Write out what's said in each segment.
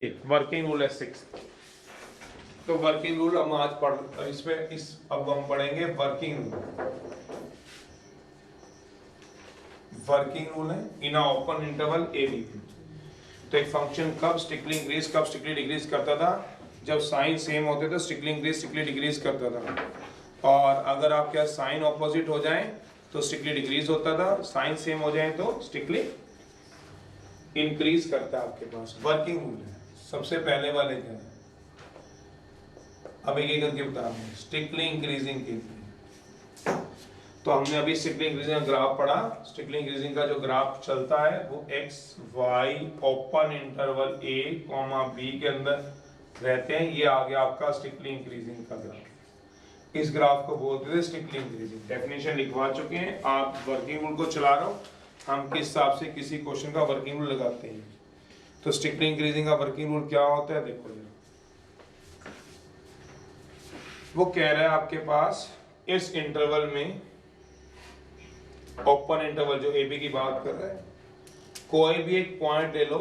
Working rule है 6। तो working rule हम आज पढ़ इसमें अब हम पढ़ेंगे वर्किंग रूल। वर्किंग रूल है in open interval A B. तो एक फंक्शन कब स्ट्रिक्टली इंक्रीज कब स्ट्रिक्टली डिक्रीज करता था, जब साइन सेम होते तो स्ट्रिक्टली इंक्रीज स्ट्रिक्टली डिक्रीज करता था। और अगर आपके यहाँ साइन ऑपोजिट हो जाए तो स्ट्रिक्टली डिक्रीज होता था, साइन सेम हो जाए तो स्ट्रिक्टली इंक्रीज करता है आपके पास। वर्किंग रूल है। सबसे पहले वाले क्या है, अब एक करके बता रहा हूँ। स्ट्रिक्टली इंक्रीजिंग के लिए तो हमने अभी स्ट्रिक्टली इंक्रीजिंग का ग्राफ पढ़ा। स्ट्रिक्टली इंक्रीजिंग का जो ग्राफ चलता है वो x Y open interval A comma B के अंदर रहते हैं। ये आ गया आपका स्ट्रिक्टली इंक्रीजिंग का ग्राफ। इस ग्राफ को बोलते थे स्ट्रिक्टली इंक्रीजिंग। डेफिनेशन लिखवा चुके हैं, आप वर्किंग रूल को चला रहे हो। हम किस हिसाब से किसी क्वेश्चन का वर्किंग रूल लगाते हैं। तो स्ट्रिक्टली इंक्रीजिंग का वर्किंग रूल क्या होता है, देखो जरा। वो कह रहा है आपके पास इस इंटरवल में, ओपन इंटरवल जो ए बी की बात कर रहा है, कोई भी एक पॉइंट ले लो,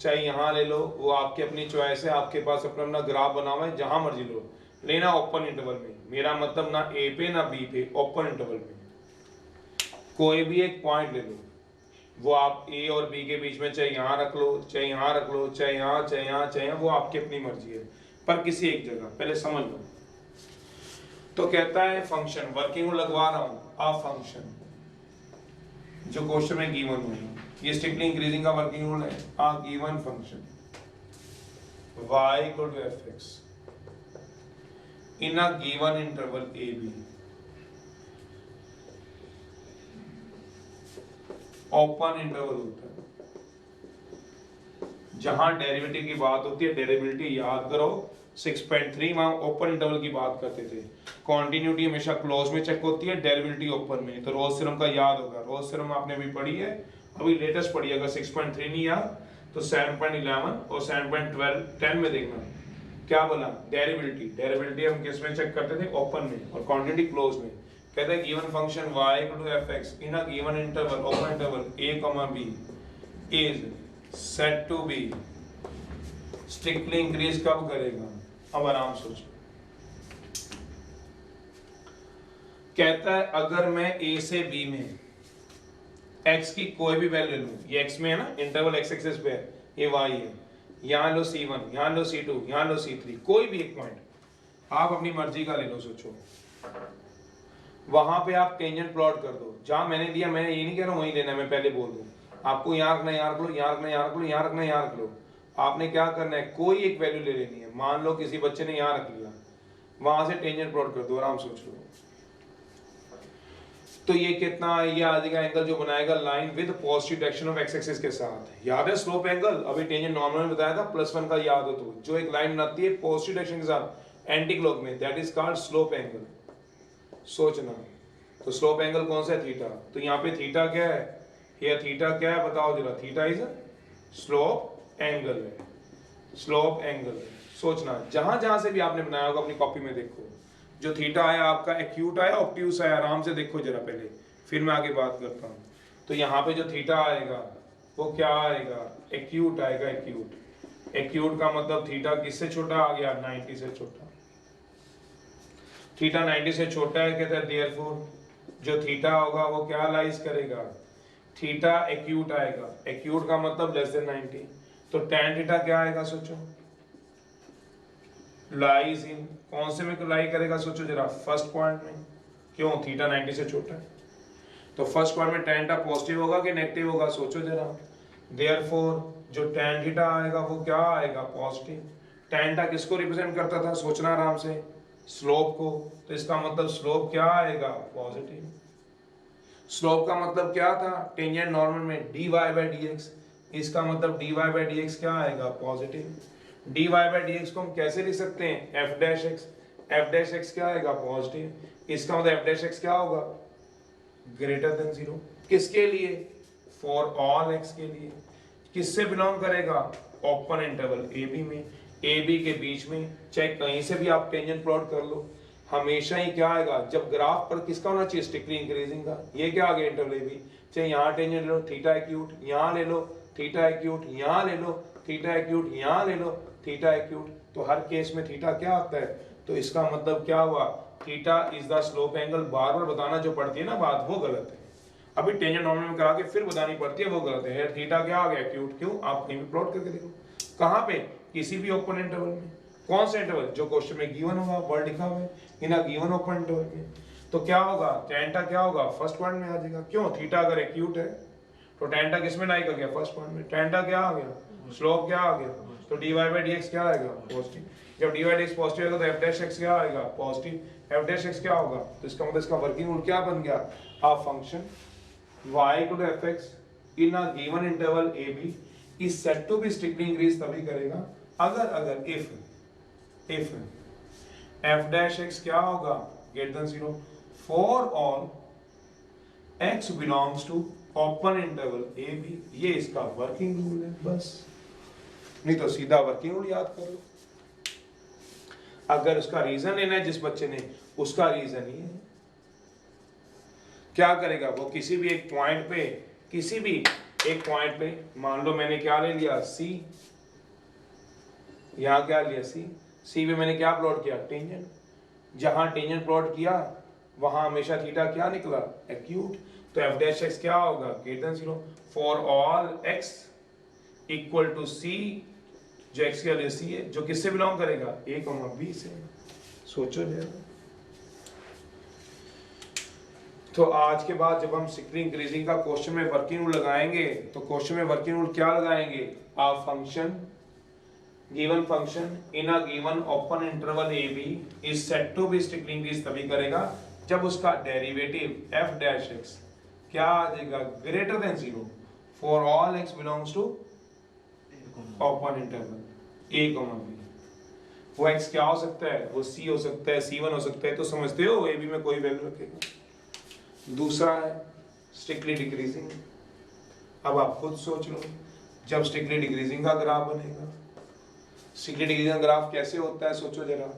चाहे यहां ले लो, वो आपकी अपनी चॉइस है। आपके पास अपना अपना ग्राफ बना हुआ है, जहां मर्जी लो लेना। ओपन इंटरवल में मेरा मतलब ना ए पे ना बी पे, ओपन इंटरवल में कोई भी एक पॉइंट ले लो, वो आप ए और बी के बीच में चाहे यहाँ रख लो, चाहे यहाँ रख लो, चाहे यहाँ, चाहे यहाँ, चाहे यहाँ, वो आपकी अपनी मर्जी है, पर किसी एक जगह पहले समझ लो। तो कहता है फंक्शन, वर्किंग लगवा रहा हूं, आ फंक्शन जो क्वेश्चन में गिवन हुआ, ये स्ट्रिक्टली इंक्रीजिंग का वर्किंग रूल है। A given function y equal to fx in a given interval A B, open interval होता है जहां डेरिवेटिव की बात होती है। डेरिवेटिव याद करो 6.3 वहां ओपन इंटरवल की बात करते थे। कॉन्टिन्यूटी हमेशा क्लोज में चेक होती है, डेरिवेटिव ओपन में। तो रोल्स थ्योरम का याद होगा, रोल्स थ्योरम आपने भी पढ़ी है, अभी लेटेस्ट पढ़ी है। अगर 6.3 नहीं याद तो 7.11 और 7.10 में देखना क्या बोला। डेरिवेटिव हम किस में चेक करते थे, ओपन में, और क्वांटिटी क्लोज में। कहते हैं given function y equal to fx in a given interval, open interval a, b is set to be strictly increase कब करेगा। अब आराम सोचो। कहता है अगर मैं a से b में x की कोई भी वैल्यू ले लूं, ये x में है ना, इंटरवल x एक्सिस पे है, ये y है, यहां लो c1, यहां लो c2, यहां लो c3, कोई भी एक पॉइंट आप अपनी मर्जी का ले लो। सोचो वहां पे आप टेंजेंट प्लॉट कर दो, जहां मैंने दिया, मैंने ये नहीं कह रहा हूं वहीं लेना है, मैं पहले बोल दूं आपको, यहां रखना, यहां रख लो, यहां रखना, यहां रख लो, यहां रखना, यहां रख लो। आपने क्या करना है, कोई एक वैल्यू ले लेनी है। मान लो किसी बच्चे ने यहां रख लिया, वहां से टेंजेंट प्लॉट कर दो, आराम सोच लो। तो ये कितना, ये आ जाएगा एंगल जो बनाएगा line with positive direction of x axis के साथ। याद है स्लोप एंगल, अभी टेंजेंट नॉर्मल में बताया था, +1 का याद हो तो, जो एक लाइन बनाती है पॉजिटिव डायरेक्शन के साथ एंटी क्लॉक में, that is called slope angle. सोचना, तो स्लोप एंगल कौन सा है, थीटा। तो यहाँ पे थीटा क्या है, ये थीटा क्या है बताओ जरा। थीटा इज स्लोप एंगल है, स्लोप एंगल है। सोचना, जहां जहां से भी आपने बनाया होगा अपनी कॉपी में देखो, जो थीटा आया आपका एक्यूट आया, ऑब्ट्यूस आया, आराम से देखो जरा पहले, फिर मैं आगे बात करता हूँ। तो यहाँ पे जो थीटा आएगा वो क्या आएगा, एक्यूट आएगा। एक्यूट, एक्यूट का मतलब थीटा किससे छोटा आ गया, 90 से छोटा। थीटा 90 से छोटा है, कहते हैं देयरफॉर जो थीटा होगा वो क्या लाइज करेगा, थीटा एक्यूट आएगा। एक्यूट का मतलब लेस देन 90। तो tan थीटा क्या आएगा, सोचो, लाइज इन, कौन से में लाई करेगा, सोचो जरा, फर्स्ट पॉइंट में। क्यों, थीटा 90 से छोटा है, तो फर्स्ट पॉइंट में tan थीटा पॉजिटिव होगा कि नेगेटिव होगा, सोचो जरा। देयरफॉर जो tan थीटा आएगा वो क्या आएगा, पॉजिटिव। tan थीटा किसको रिप्रेजेंट करता था, सोचना आराम से, स्लोप को। तो इसका मतलब स्लोप क्या आएगा, पॉजिटिव। स्लोप का मतलब क्या था, टेंजेंट नॉर्मल में dy/dx, इसका मतलब dy/dx क्या आएगा, पॉजिटिव। dy/dx को हम कैसे लिख सकते हैं, f'(x), f'(x) क्या आएगा, पॉजिटिव। इसका मतलब f'(x) क्या होगा, ग्रेटर देन 0। किसके लिए, फॉर ऑल x के लिए। किससे बिलोंग करेगा, ओपन इंटरवल ए बी में, ए बी के बीच में। चाहे कहीं से भी आप टेंजेंट प्लॉट कर लो, हमेशा ही क्या आएगा, जब ग्राफ पर किसका होना चाहिए, स्ट्रिक्टली इंक्रीजिंग का। ये क्या आ गया, इंटरवल ए बी। चाहे यहाँ टेंजेंट ले लो, थीटा एक्यूट, यहाँ ले लो थीटा एक्यूट, यहाँ ले लो थीटा एक्यूट, यहाँ ले लो थीटा एक्यूट, तो हर केस में थीटा क्या आता है, तो इसका मतलब क्या हुआ, theta is the slope angle. बार बार बताना जो पड़ती है ना बात, वो गलत है। अभी टेंजेंट नॉर्मल में करा के फिर बतानी पड़ती है, वो गलत है। थीटा क्या आ गया, एक्यूट। क्यों, आप कहीं भी प्लॉट करके देखो, कहाँ पे, किसी भी ओपन इंटरवल में। कौन सा इंटरवल, जो क्वेश्चन में गिवन होगा, वर्ड लिखा हुआ है in a given open interval में, तो क्या होगा, टेंटा क्या होगा, फर्स्ट पॉइंट में आ जाएगा। क्यों, थीटा अगर एक्यूट है तो टेंटा किस में लाई कर गया, फर्स्ट पॉइंट में। टेंटा क्या आ गया, स्लोप क्या आ गया, तो dy by dx क्या आएगा, पॉजिटिव। जब dy by dx पॉजिटिव आएगा तो f dash x क्या आएगा, पॉजिटिव। f dash x क्या होगा, तो इसका मतलब इसका वर्किंग रूल क्या बन गया, a function y equal to fx in a given interval ab is said to be strictly increased तभी करेगा अगर if f dash x क्या होगा, greater than 0 for all x belongs to open interval ab। ये इसका working rule है बस, नहीं तो सीधा वर्किंग रूल याद कर लो। अगर उसका रीजन लेना है जिस बच्चे ने, उसका रीजन ही है, क्या करेगा वो, किसी भी एक पॉइंट पे, किसी भी एक पॉइंट पे, मान लो मैंने क्या ले लिया सी, यहां क्या लिया सी पे मैंने क्या प्लॉट किया, टेंजेंट। जहां टेंजेंट प्लॉट किया वहां हमेशा थीटा क्या निकला, एक्यूट। तो एफ डैश एक्स क्या होगा, greater than 0 for all x equal to C, जो एक्स की वैल्यू सी है, जो किससे बिलोंग करेगा, ए कॉमा बी से। सोचो जरा। तो आज के बाद जब हम स्ट्रिक्टली इंक्रीजिंग का क्वेश्चन में वर्किंग रूल लगाएंगे, तो क्वेश्चन में वर्किंग रूल क्या लगाएंगे, a function, given function in a given open interval A B is said to be strictly increase तभी करेगा जब उसका डेरिवेटिव एफ डैश एक्स क्या आ जाएगा, greater than 0 for all x belongs to open interval A comma B. वो x क्या हो सकता है, वो सी हो सकता है, सी1 हो सकता है, तो समझते हो ए बी में कोई वैल्यू रखेगा। दूसरा है स्ट्रिक्टली डिक्रीजिंग। अब आप खुद सोच लो, जब स्ट्रिक्टली डिक्रीजिंग का ग्राफ बनेगा, स्ट्रिक्टली डिक्रीजिंग ग्राफ कैसे होता है, सोचो जरा।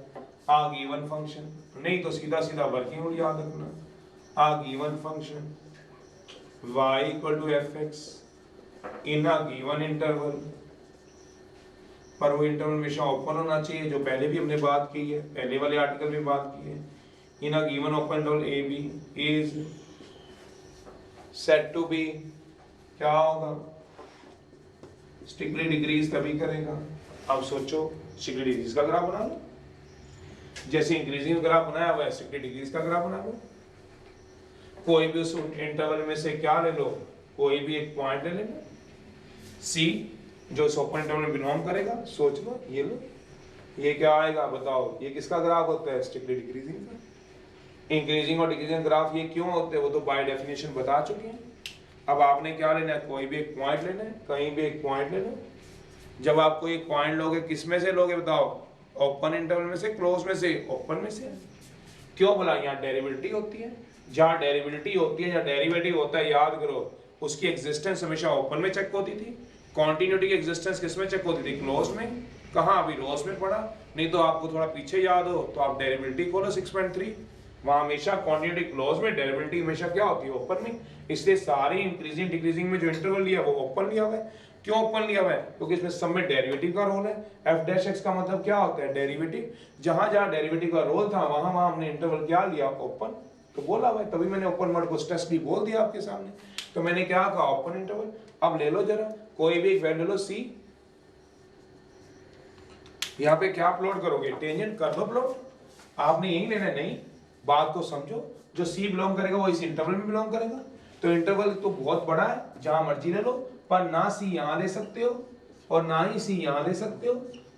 आ गिवन फंक्शन, नहीं तो सीधा सीधा वर्किंग रूल याद रखना, a given function y equal to F X in a given interval, पर वो इंटरवल हमेशा ओपन होना चाहिए, जो पहले भी हमने बात की है, पहले वाले आर्टिकल में बात की है। In a given open interval A B is said to be क्या होगा, स्ट्रिक्टली डिक्रीज तभी करेगा। अब सोचो, स्ट्रिक्टली डिक्रीज का ग्राफ बना लो, जैसे इंक्रीजिंग ग्राफ बनाया हुआ है स्ट्रिक्टली डिक्रीज का ग्राफ बना लो। कोई भी उस इंटरवल में से क्या ले लो, कोई भी एक पॉइंट ले लेना सी, जो इस ओपन इंटरवल में बिलोंग करेगा। सोच लो, ये लो, ये क्या आएगा बताओ, ये किसका ग्राफ होता है, स्ट्रिक्टली डिक्रीजिंग का। इंक्रीजिंग और डिक्रीजिंग ग्राफ ये क्यों होते हैं, वो तो बाय डेफिनेशन बता चुके हैं। अब आपने क्या लेना है, कोई भी एक पॉइंट लेना है, कहीं भी एक पॉइंट ले लो। जब आप कोई एक पॉइंट लोगे, किस में से लोगे बताओ, ओपन इंटरवल में से, क्लोज में से, ओपन में से। क्यों बोला, यहाँ डेरिवेटिविटी होती है, जहाँ डेरिवेटिविटी होती है, जहाँ डेरिवेटिव होता है, याद करो उसकी एग्जिस्टेंस हमेशा ओपन में चेक होती थी, कॉन्टिन्यूटी की एग्जिस्टेंस किस में चेक होती थी, क्लोज में। कहाँ, अभी रोज में पढ़ा, नहीं तो आपको थोड़ा पीछे याद हो तो आप डेरिवेटिविटी खोलो 6.3, वहाँ हमेशा क्वांटिटी क्लोज में, डेरिवेटिव हमेशा क्या होती है, ओपन में। इसलिए सारी इंक्रीजिंग डिक्रीजिंग में जो इंटरवल लिया वो ओपन लिया हुआ है। क्यों ओपन लिया हुआ है, क्योंकि इसमें सब में डेरिवेटिव का रोल है। एफ डैश एक्स का मतलब क्या होता है, डेरिवेटिव। जहां जहां डेरिवेटिव का रोल था वहां वहां हमने इंटरवल क्या लिया, ओपन। तो बोला हुआ है, तभी मैंने ओपन वर्ड को स्ट्रेसली बोल दिया आपके सामने। तो मैंने क्या कहा, ओपन इंटरवल। अब ले लो जरा कोई भी एक वैल्यू लो सी, यहाँ पे क्या प्लॉट करोगे, टेंजेंट कर दो प्लॉट। आपने यही लेना है, नहीं बात को समझो, जो सी बिलोंग करेगा वो इस इंटरवल में बिलोंग करेगा। तो इंटरवल तो बहुत बड़ा है, जहां मर्जी ले लो, पर ना सी यहां ले सकते हो और ना ही सी यहां ले सकते हो।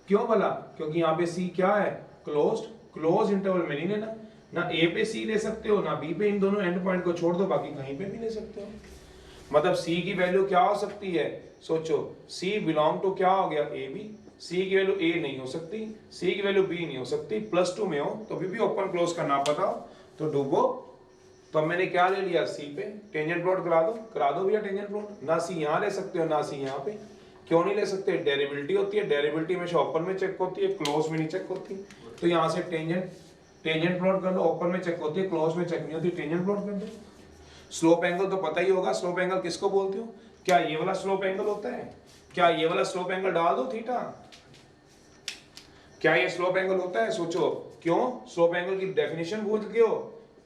क्यों बोला, क्योंकि यहाँ पे सी क्या है, क्लोज्ड। क्लोज इंटरवल में नहीं लेना, ना ए पे सी ले सकते हो ना बी पे, इन दोनों एंड पॉइंट को छोड़ दो, बाकी कहीं पे भी ले सकते हो। मतलब सी की वैल्यू क्या हो सकती है, सोचो, सी बिलोंग टू क्या हो गया, ए बी। सी की वैल्यू ए नहीं हो सकती, सी की वैल्यू बी नहीं हो सकती, +2 में हो तो भी ओपन क्लोज का ना पता हो तो डूबो। तो मैंने क्या ले लिया, सी पे टेंजेंट प्लॉट करा दो भैया टेंजेंट प्लॉट। ना सी यहाँ ले सकते हो ना सी यहाँ पे। क्यों नहीं ले सकते, डेरिवेटिविटी होती है, डेरिवेटिविटी हमेशा ओपन में चेक होती है, क्लोज में नहीं चेक होती। तो यहाँ से टेंजेंट प्लॉट कर लो, ओपन में चेक होती है, क्लोज में चेक नहीं होती, टेंजेंट प्लॉट कर दो। स्लोप एंगल तो पता ही होगा, स्लोप एंगल किसको बोलते हो, क्या ये वाला स्लोप एंगल होता है, क्या ये वाला स्लोप एंगल डाल दो थीटा? क्या ये स्लोप एंगल होता है? सोचो, क्यों? स्लोप एंगल की डेफिनेशन भूल गए हो?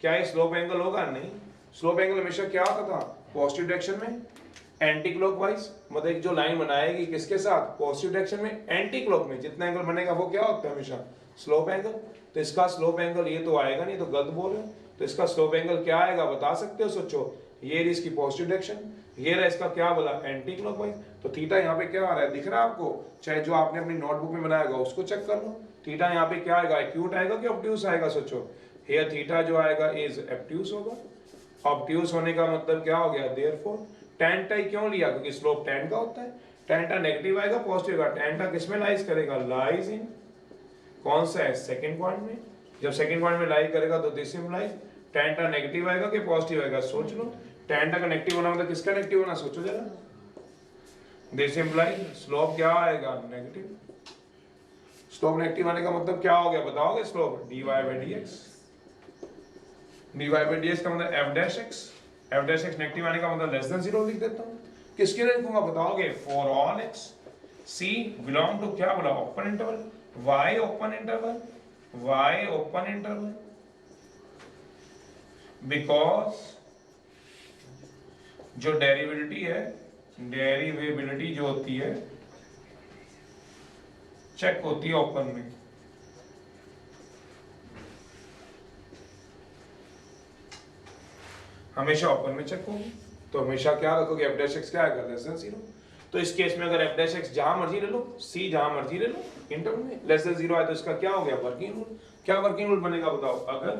क्या ये स्लोप एंगल होगा? नहीं। स्लोप एंगल हमेशा क्या होता था? पॉजिटिव डायरेक्शन में एंटी क्लॉकवाइज, मतलब एक जो लाइन बनाएगी किसके साथ? पॉजिटिव डायरेक्शन में एंटी क्लॉक में जितना एंगल बनेगा वो क्या होता है? हमेशा स्लोप एंगल। तो इसका स्लोप एंगल ये तो आएगा नहीं, तो गलत बोल रहे हो। तो इसका स्लोप एंगल क्या आएगा बता सकते हो? सोचो, ये रही इसकी पॉजिटिव डायरेक्शन, ये रहा इसका क्या बोला? Anti clockwise. तो थीटा यहाँ पे क्या आ रहा है? दिख रहा है आपको? चाहे जो आपने अपनी नोटबुक में बनाएगा उसको चेक कर लो। थीटा यहाँ पे क्या आएगा? एक्यूट आएगा कि ऑब्ट्यूस आएगा? सोचो, हियर थीटा जो आएगा इज ऑब्ट्यूस होगा। ऑब्ट्यूस होने का मतलब क्या हो गया? देयरफॉर tan टाई क्यों लिया? क्योंकि स्लोप tan का होता है। tan टा नेगेटिव आएगा पॉजिटिव आएगा। tan टा किसमें लाइज करेगा? लाइज इन कौन सा है? सेकंड पॉइंट में। जब सेकंड पॉइंट में लाई करेगा तो दिस इंप्लाइज tan टा नेगेटिव आएगा कि पॉजिटिव आएगा? सोच लो, tan टा का नेगेटिव होना मतलब किसका नेगेटिव होना? सोचो जरा। दिस इंप्लाइज स्लोप क्या आएगा? नेगेटिव। स्लोप नेगेटिव आने का मतलब क्या हो गया? बताओगे? Slope dy by dx। dy by dx का मतलब f dash x। f dash x negative आने का मतलब लेस देन 0 लिख देता हूं। किसके लिए लिखूंगा? बताओगे? For all x। c belong to क्या बोला? Open interval. y open interval, y open interval, because जो डेरिवेबिलिटी है, डेरिवेबिलिटी जो होती है चेक होती है ओपन में। हमेशा ओपन में चेक होगी। तो हमेशा क्या रखोगे? f dash x क्या आएगा? Less than 0। तो इस केस में अगर f dash x जहां मर्जी ले लो, c जहां मर्जी ले लो, इंटरवल में लेस देन 0 आए तो इसका क्या हो गया? Working rule. क्या वर्किंग रूल बनेगा बताओ? अगर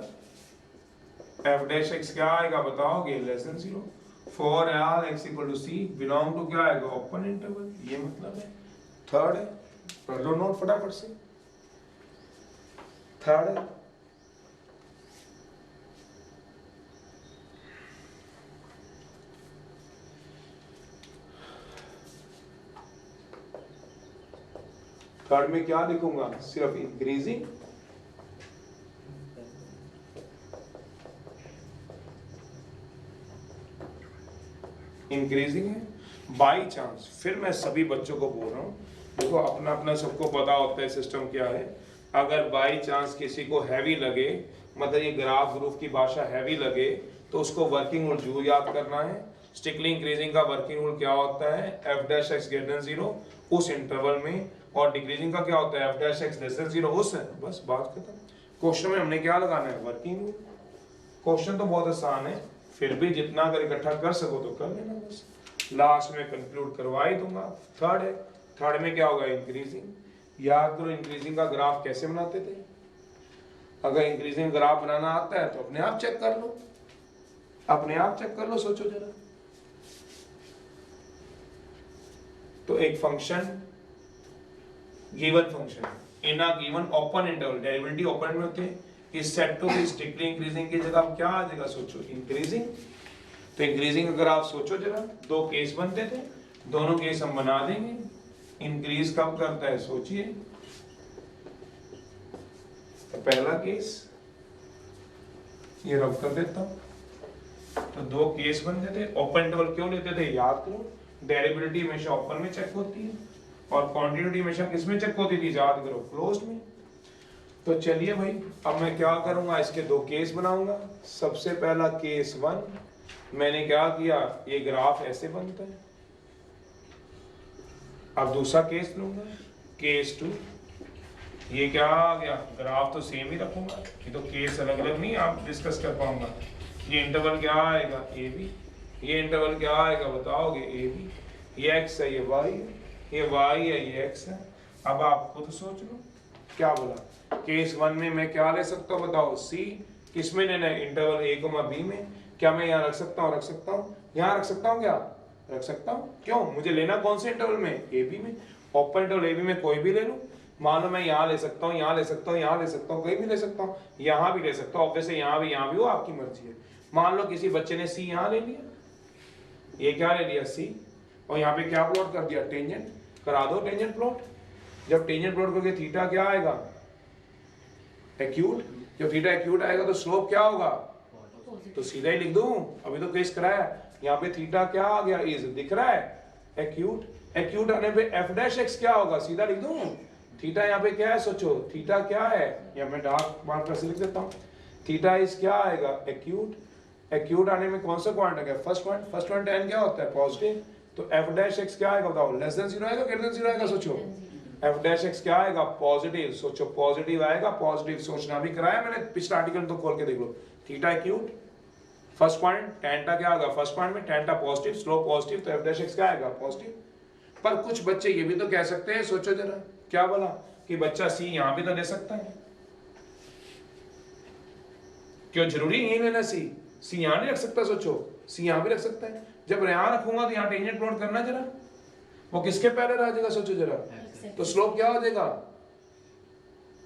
f dash x क्या आएगा? बताओगे? Less than 0 for all x equal to c belong to क्या आएगा? Open interval. ये मतलब है। थर्ड है, कर लो नोट फटाफट से। थर्ड है, थर्ड में क्या लिखूंगा? सिर्फ इंक्रीजिंग इंक्रीजिंग है बाई चांस। फिर मैं सभी बच्चों को बोल रहा हूँ, देखो अपना अपना सबको पता होता है सिस्टम क्या है। अगर बाई चांस किसी को हैवी लगे, मतलब ये ग्राफ ग्रुप की भाषा हैवी लगे, तो उसको वर्किंग रूल जरूर याद करना है। स्टिकली इंक्रीजिंग का वर्किंग रूल क्या होता है? f dash x greater than 0 उस इंटरवल में, और डिक्रीजिंग का क्या होता है? f dash x less than 0 उस है। बस बात खत्म। क्वेश्चन में हमने क्या लगाना है? Working rule. क्वेश्चन तो बहुत आसान है, फिर भी जितना अगर इकट्ठा कर सको तो कर लेना। बस लास्ट में कंक्लूड करवा ही दूंगा। थर्ड है, थर्ड में क्या होगा? इंक्रीजिंग। याद करो इंक्रीजिंग का ग्राफ कैसे बनाते थे? अगर इंक्रीजिंग ग्राफ बनाना आता है तो अपने आप चेक कर लो, अपने आप चेक कर लो। सोचो जरा, तो एक function given function in a given open interval, derivative open में होते हैं, is set to be strictly increasing की जगह क्या आ जाएगा? सोचो इंक्रीजिंग। तो इंक्रीजिंग अगर आप सोचो जरा, दो केस बनते थे, दोनों केस हम बना देंगे। इंक्रीज कब करता है? सोचिए। तो पहला केस ये रब कर देता हूं। तो दो केस बनते थे। ओपन इंटरवल क्यों लेते थे? याद करो, डेरिवेटिव हमेशा ओपन में चेक होती है और क्वांटिटी हमेशा किस में चेक होती थी? याद करो, क्लोज्ड में। तो चलिए भाई, अब मैं क्या करूंगा? इसके दो केस बनाऊंगा। सबसे पहला केस 1, मैंने क्या किया? ये ग्राफ ऐसे बनता है। अब दूसरा केस लूंगा, केस 2। ये क्या आ गया? ग्राफ तो सेम ही रखूंगा, ये तो केस अलग अलग नहीं आप डिस्कस कर पाऊंगा। ये इंटरवल क्या आएगा? A B. ये इंटरवल क्या आएगा? बताओगे? A B. ये एक्स है, ये वाई है, ये वाई है, ये एक्स है। अब आप खुद सोच लो, क्या बोला? केस 1 में मैं क्या ले सकता हूँ? बताओ? सी। किस में लेना है? इंटरवल ए कोमा बी में। क्या मैं यहाँ रख सकता हूँ? रख सकता हूँ। यहाँ रख सकता हूँ? क्या रख सकता हूँ? क्यों? मुझे लेना कौन से इंटरवल में? ए बी में। ओपन इंटरवल ए बी में कोई भी ले लूँ। मान लो मैं यहाँ ले सकता हूँ, यहाँ ले सकता हूँ, यहाँ ले सकता हूँ, कहीं भी ले सकता हूँ, यहाँ भी ले सकता हूँ। ऑब्वियसली यहाँ भी हो, आपकी मर्जी है। मान लो किसी बच्चे ने सी यहाँ ले लिया, ये क्या ले लिया? सी, और यहाँ पे क्या प्लॉट कर दिया? टेंजेंट। करा दो टेंजेंट प्लॉट। जब टेंजेंट प्लॉट करोगे थीटा क्या आएगा? एक्यूट। जब थीटा एक्यूट आएगा तो स्लोप क्या होगा? तो सीधा ही लिख दूं, अभी तो केस कराया। यहाँ पे थीटा क्या आ गया? इज दिख रहा है? एक्यूट। एक्यूट आने पे एफ डैश एक्स क्या होगा, सीधा लिख दूं, थीटा यहाँ पे क्या है सोचो, थीटा क्या है, या मैं डार्क मार्कर से लिख देता हूँ, थीटा इज क्या आएगा एक्यूट, एक्यूट आने में कौन सा क्वांट है, फर्स्ट पॉइंट tan क्या होता है पॉजिटिव, तो एफ डैश एक्स क्या आएगा बताओ, लेस देन 0 आएगा ग्रेटर देन 0 आएगा सोचो, एफ डैश एक्स क्या आएगा पॉजिटिव, सोचो पॉजिटिव आएगा, पॉजिटिव सोचना भी कराया मैंने पिछला आर्टिकल तो खोल के देख लो, थीटा एक्यूट फर्स्ट पॉइंट टेंटा क्या आएगा, फर्स्ट पॉइंट में टेंटा पॉजिटिव, स्लोप पॉजिटिव, तो एफ डैश एक्स क्या आएगा पॉजिटिव। पर कुछ बच्चे ये भी तो कह सकते हैं, सोचो जरा क्या बोला कि बच्चा सी यहां भी तो ले सकता है, क्यों जरूरी नहीं लेना सी यहां नहीं रख सकता, सोचो सी यहां भी रख सकता है, जब यहां रखूंगा तो यहां टेंजेंट प्लॉट करना जरा, वो किसके पैरेलल आ जाएगा सोचो जरा, तो स्लोप क्या हो जाएगा,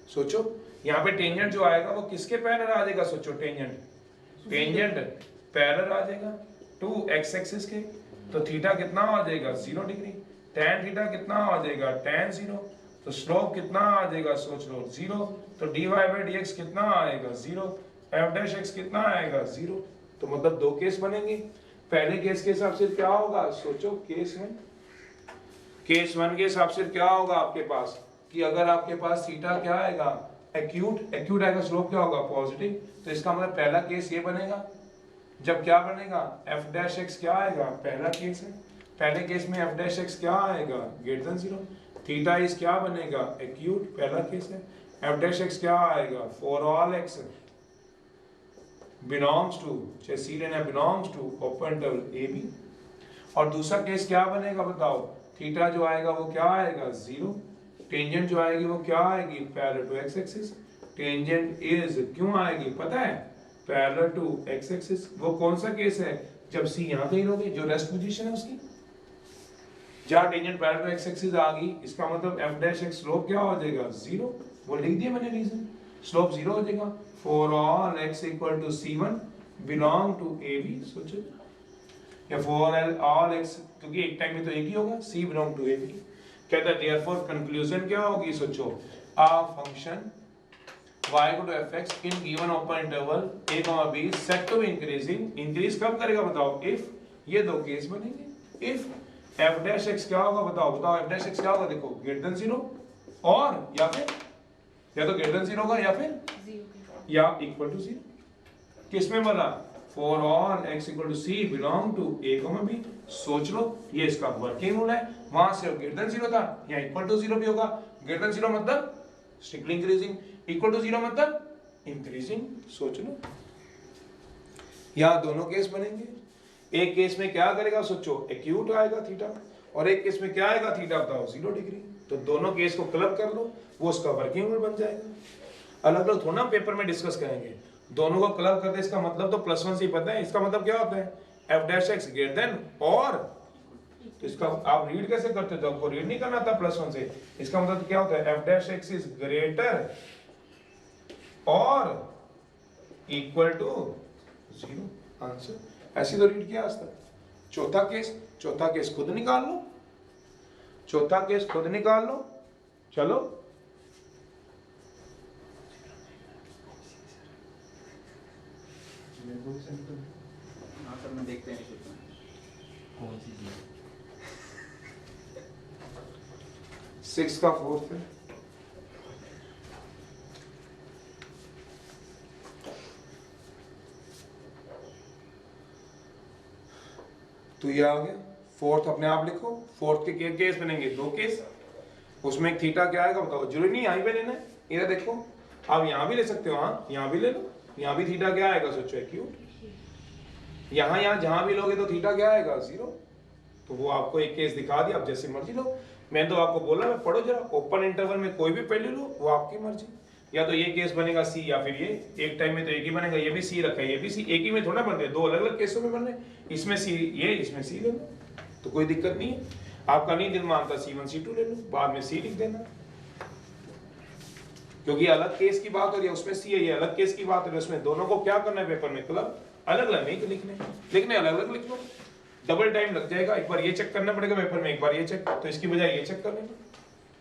सोचो यहाँ पे टेंजेंट जो आएगा वो किसके पैरेलल आ जाएगा, सोचो टेंजेंट पैरेलल आ जाएगा टू एक्स एक्सिस के, तो थीटा कितना आ जाएगा 0 डिग्री, tan थीटा कितना आ जाएगा tan 0, तो स्लोप कितना आ जाएगा सोच लो 0, तो dy by dx कितना आएगा 0, f डैश x कितना आएगा 0, तो मतलब दो केस बनेंगे। पहले केस के हिसाब से क्या होगा सोचो, केस 1 के हिसाब से क्या होगा आपके पास कि अगर आपके पास थीटा क्या आएगा एक्यूट आएगा, स्लोप क्या होगा पॉजिटिव, तो इसका मतलब पहला केस ये बनेगा, जब क्या बनेगा f डैश x क्या आएगा, पहला केस है, पहले केस में f डैश x क्या आएगा ग्रेटर देन 0, थीटा इज क्या बनेगा एक्यूट, पहला केस है, f डैश x क्या आएगा for all x belongs to, चाहे सी लेना belongs to open interval A B, और दूसरा केस क्या बनेगा बताओ, थीटा जो आएगा वो क्या आएगा 0, टेंजेंट जो आएगी वो क्या आएगी parallel to x axis, tangent is क्यों आएगी पता है पैरेलल टू एक्स एक्सिस, वो कौन सा केस है जब सी यहां कहीं होगी, जो रेस्ट पोजीशन है उसकी, जहां tangent parallel to x axis आ गई, इसका मतलब f डैश x स्लोप क्या हो जाएगा 0, वो लिख दिया मैंने रीजन, स्लोप 0 हो जाएगा for all x equal to c1 belong to ab, सोचो या फॉर ऑल x, क्योंकि एक टाइम में तो एक ही होगा c बिलोंग टू ab, कहता है देयरफॉर कंक्लूजन क्या होगी सोचो, a function y equal to fx in given open interval a b set to be increasing, increase कब करेगा बताओ, इफ, ये दो केस बनेंगे, इफ f डैश x क्या होगा बताओ f डैश x क्या होगा, देखो ग्रेटर देन 0 और या फिर या तो ग्रेटर देन 0 होगा या फिर या इक्वल टू 0, किसमें बोला for all x equal to c belong to a b, सोच लो ये इसका वर्किंग रूल है, वहां से ग्रेटर देन 0 था, यहाँ इक्वल टू 0 भी होगा, ग्रेटर देन 0 मतलब स्ट्रिक्टली इंक्रीजिंग, इक्वल टू 0 मतलब इंक्रीजिंग, सोच लो यहाँ दोनों केस बनेंगे, एक केस में क्या करेगा सोचो एक्यूट आएगा थीटा, और एक केस में क्या आएगा थीटा बताओ 0 डिग्री, तो दोनों केस को क्लब कर लो, वो उसका वर्किंग रूल बन जाएगा। अलग अलग थोड़ा पेपर में डिस्कस करेंगे, दोनों को क्लब करते इसका मतलब तो +1 से ही पता है, इसका मतलब क्या होता है f dash x greater than और, तो इसका आप रीड कैसे करते हो, आपको रीड नहीं करना था +1 से, इसका मतलब क्या होता है f dash x is greater और इक्वल टू 0, आंसर, ऐसी तो रीड किया आज तक। चौथा केस खुद निकाल लो, चौथा केस खुद निकाल लो, चलो में देखते हैं कौन सी चीज, 6 का 4th है, तो ये आ गया 4th, अपने आप लिखो 4th के केस बनेंगे दो केस, उसमें एक थीटा क्या आएगा बताओ, जरूरी नहीं यहीं पे लेना है, इधर देखो आप यहाँ भी ले सकते हो, हाँ यहाँ भी ले लो, यहाँ भी थीटा क्या आएगा सोचो एक्यूट, यहाँ जहां भी लोगे तो थीटा क्या आएगा 0, तो वो आपको एक केस दिखा दिया, आप जैसे मर्जी लो, मैं तो आपको बोला मैं पढ़ो जरा, ओपन इंटरवल में कोई भी पहले लो, वो आपकी मर्जी, या तो ये केस बनेगा सी या फिर ये, एक टाइम में तो एक ही बनेगा, ये भी सी रखा है ये भी सी, एक ही में थोड़ा बन रहे, दो अलग अलग केसों में बन रहे, इसमें सी ये इसमें सी ले लो, तो कोई दिक्कत नहीं है, आपका नहीं दिल मानता C1 C2 ले लो, बाद में सी लिख देना, क्योंकि अलग केस की बात हो रही है, उसमें सी है, ये अलग केस की बात हो रही है, उसमें दोनों को क्या करना है पेपर में क्लब, अलग अलग नहीं लिखने अलग अलग लिख लो, डबल टाइम लग जाएगा, एक बार ये चेक करना पड़ेगा पेपर में, एक बार ये चेक, तो इसकी बजाय ये चेक कर लेना,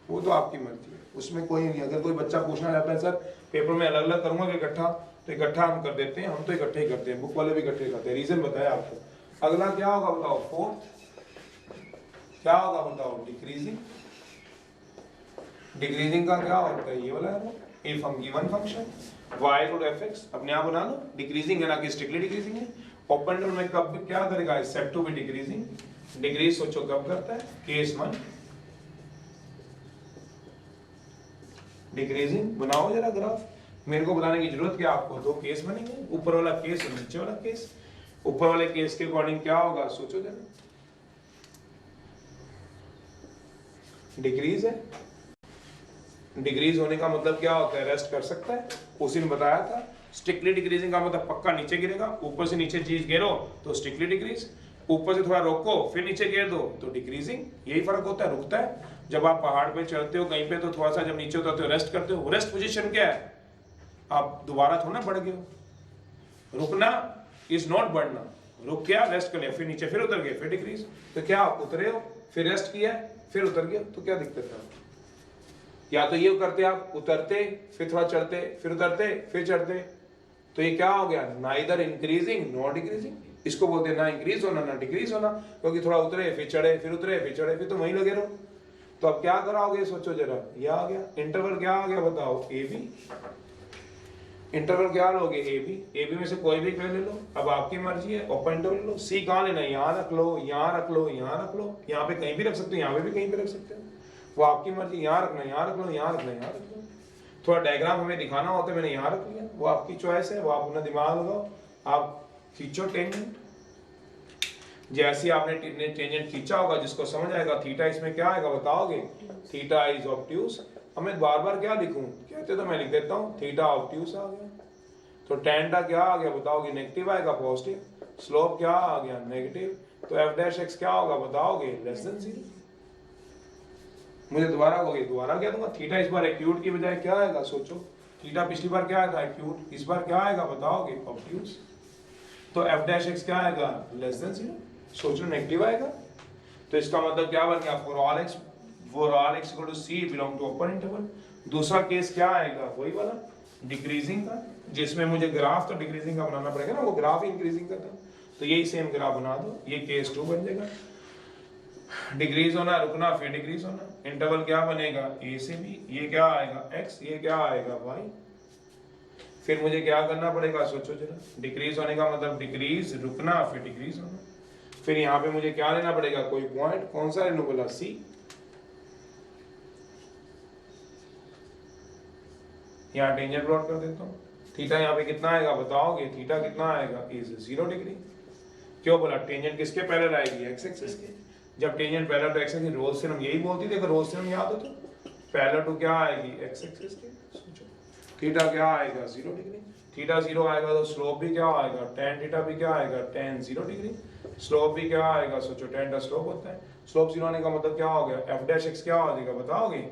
वो तो आपकी मर्जी है, उसमें कोई नहीं। अगर कोई बच्चा पूछना चाहता है सर पेपर में अलग अलग करूंगा कि इकट्ठा, तो इकट्ठा हम कर देते हैं, हम तो इकट्ठे ही करते हैं, बुक वाले भी इकट्ठे करते हैं, रीजन बताया आपको। अगला क्या होगा बताओ, क्या होगा बताओ, डिक्रीजिंग। डिक्रीजिंग का क्या होता है, ये वाला है इफ हम given function y equal to fx, अपने आप बना लो, डिक्रीजिंग है ना कि स्ट्रिक्टली डिक्रीजिंग है। ओपन इंटरवल में कब क्या करेगा, is set to be decreasing. Decrease सोचो कब करता है, केस 1 डिक्रीजिंग। बनाओ जरा ग्राफ, मेरे को बताने की जरूरत क्या आपको, दो केस बनेंगे, ऊपर वाला केस और नीचे वाला केस। ऊपर वाले केस के अकॉर्डिंग क्या होगा सोचो जरा, डिक्रीज है। डिक्रीज होने का मतलब क्या होता है, रेस्ट कर सकता है, उसी ने बताया था। स्ट्रिक्टली डिक्रीजिंग का मतलब पक्का नीचे गिरेगा, ऊपर से नीचे चीज गिरो तो स्ट्रिक्टली डिक्रीज, ऊपर से थोड़ा रोको फिर नीचे गिर दो तो डिक्रीजिंग। यही फर्क होता है, रुकता है। जब आप पहाड़ पे चढ़ते हो कहीं पे तो थोड़ा सा, जब नीचे उतरते हो रेस्ट करते हो, रेस्ट पोजीशन क्या है, आप दोबारा थोड़ा ना बढ़ गए हो। रुकना इज नॉट बढ़ना, रुक गया रेस्ट कर लिया फिर नीचे फिर उतर गए फिर डिक्रीज। तो क्या आप उतरे हो फिर रेस्ट किया फिर उतर गए, तो क्या दिक्कत है। या तो ये करते आप, उतरते फिर थोड़ा चढ़ते फिर उतरते फिर चढ़ते, तो ये क्या हो गया, नाइदर इंक्रीजिंग नॉट डिक्रीजिंग। इसको बोलते हैं ना इंक्रीज होना ना डिक्रीज होना, क्योंकि थोड़ा उतरे फिर चढ़े फिर उतरे फिर चढ़े फिर तो वहीं लगे रहो। तो अब क्या कराओगे सोचो जरा, ये आ गया इंटरवल, क्या आ गया बताओ, ए बी। इंटरवल क्या लोगे, ए बी में से कोई भी ले लो, अब आपकी मर्जी है। ओपन इंटरवल लो, सी कहाँ लेना, यहाँ रख लो यहाँ रख लो यहाँ रख लो, यहाँ पे कहीं भी रख सकते हो, यहाँ पे भी कहीं पे रख सकते हो, वो आपकी मर्जी। यहाँ रखना यहाँ रख लो यहाँ रखना यहाँ रख लो। थोड़ा डायग्राम हमें दिखाना होता है, मैंने यहाँ रख लिया, वो आपकी चॉइस है, वो आप अपना दिमाग लगाओ, आप खींचो टेंजेंट। जैसे आपने टेंजेंट खींचा होगा, जिसको समझ आएगा थीटा इसमें क्या आएगा बताओगे, थीटा इज ऑब्ट्यूज। अब मैं बार बार क्या लिखूं, कहते तो मैं लिख देता हूँ थीटा ऑब्ट्यूज आ गया। तो टेन का क्या आ गया बताओगे, नेगेटिव आएगा पॉजिटिव, स्लोप क्या आ गया नेगेटिव, तो एफ डैश एक्स क्या होगा बताओगे, लेस देन 0। मुझे दोबारा कहोगे, दोबारा क्या दूंगा, थीटा इस बार एक्यूट की बजाय क्या आएगा सोचो, थीटा पिछली बार क्या आया था एक्यूट, इस बार क्या आएगा बताओगे ऑब्ट्यूज। तो एफ डैश एक्स क्या आएगा, लेस देन 0, सोचो नेगेटिव आएगा। तो इसका मतलब क्या बन गया, for all x equal to C belong to open interval. दूसरा केस क्या आएगा, वही वाला डिक्रीजिंग का, जिसमें मुझे ग्राफ तो डिक्रीजिंग का बनाना पड़ेगा ना, वो ग्राफ इंक्रीजिंग का था, तो यही सेम ग्राफ बना दो, ये केस 2 बन जाएगा। डिक्रीज होना रुकना फिर डिक्रीज होना, इंटरवल क्या बनेगा ए से बी, ये क्या आएगा x, ये क्या आएगा y। फिर मुझे क्या करना पड़ेगा सोचो जरा, डिक्रीज होने का मतलब डिक्रीज रुकना फिर डिक्रीज होना। फिर यहाँ पे मुझे क्या लेना पड़ेगा, कोई पॉइंट, कौन सा लेना बोला C। यहाँ टेंजेंट प्लॉट कर देता हूँ, थीटा यहाँ पे कितना आएगा बताओगे, थीटा कितना आएगा इज 0 डिग्री। क्यों बोला, टेंजेंट किसके पैरेलल आएगी, एक्स एक्सिस के। जब tangent parallel to x axis, Rolle's theorem यही बोलती थी, अगर रोल्स थ्योरम याद हो तो, पैरेलल टू क्या आएगी एक्स एक्सिस के। सोचो थीटा क्या आएगा 0 डिग्री, थीटा 0 आएगा तो स्लोप भी क्या आएगा, tan थीटा भी क्या आएगा, tan 0 डिग्री। स्लोप भी क्या आएगा सोचो, tan का स्लोप होता है, स्लोप 0 आने का मतलब क्या हो गया, f डैश x क्या हो जाएगा बताओगे,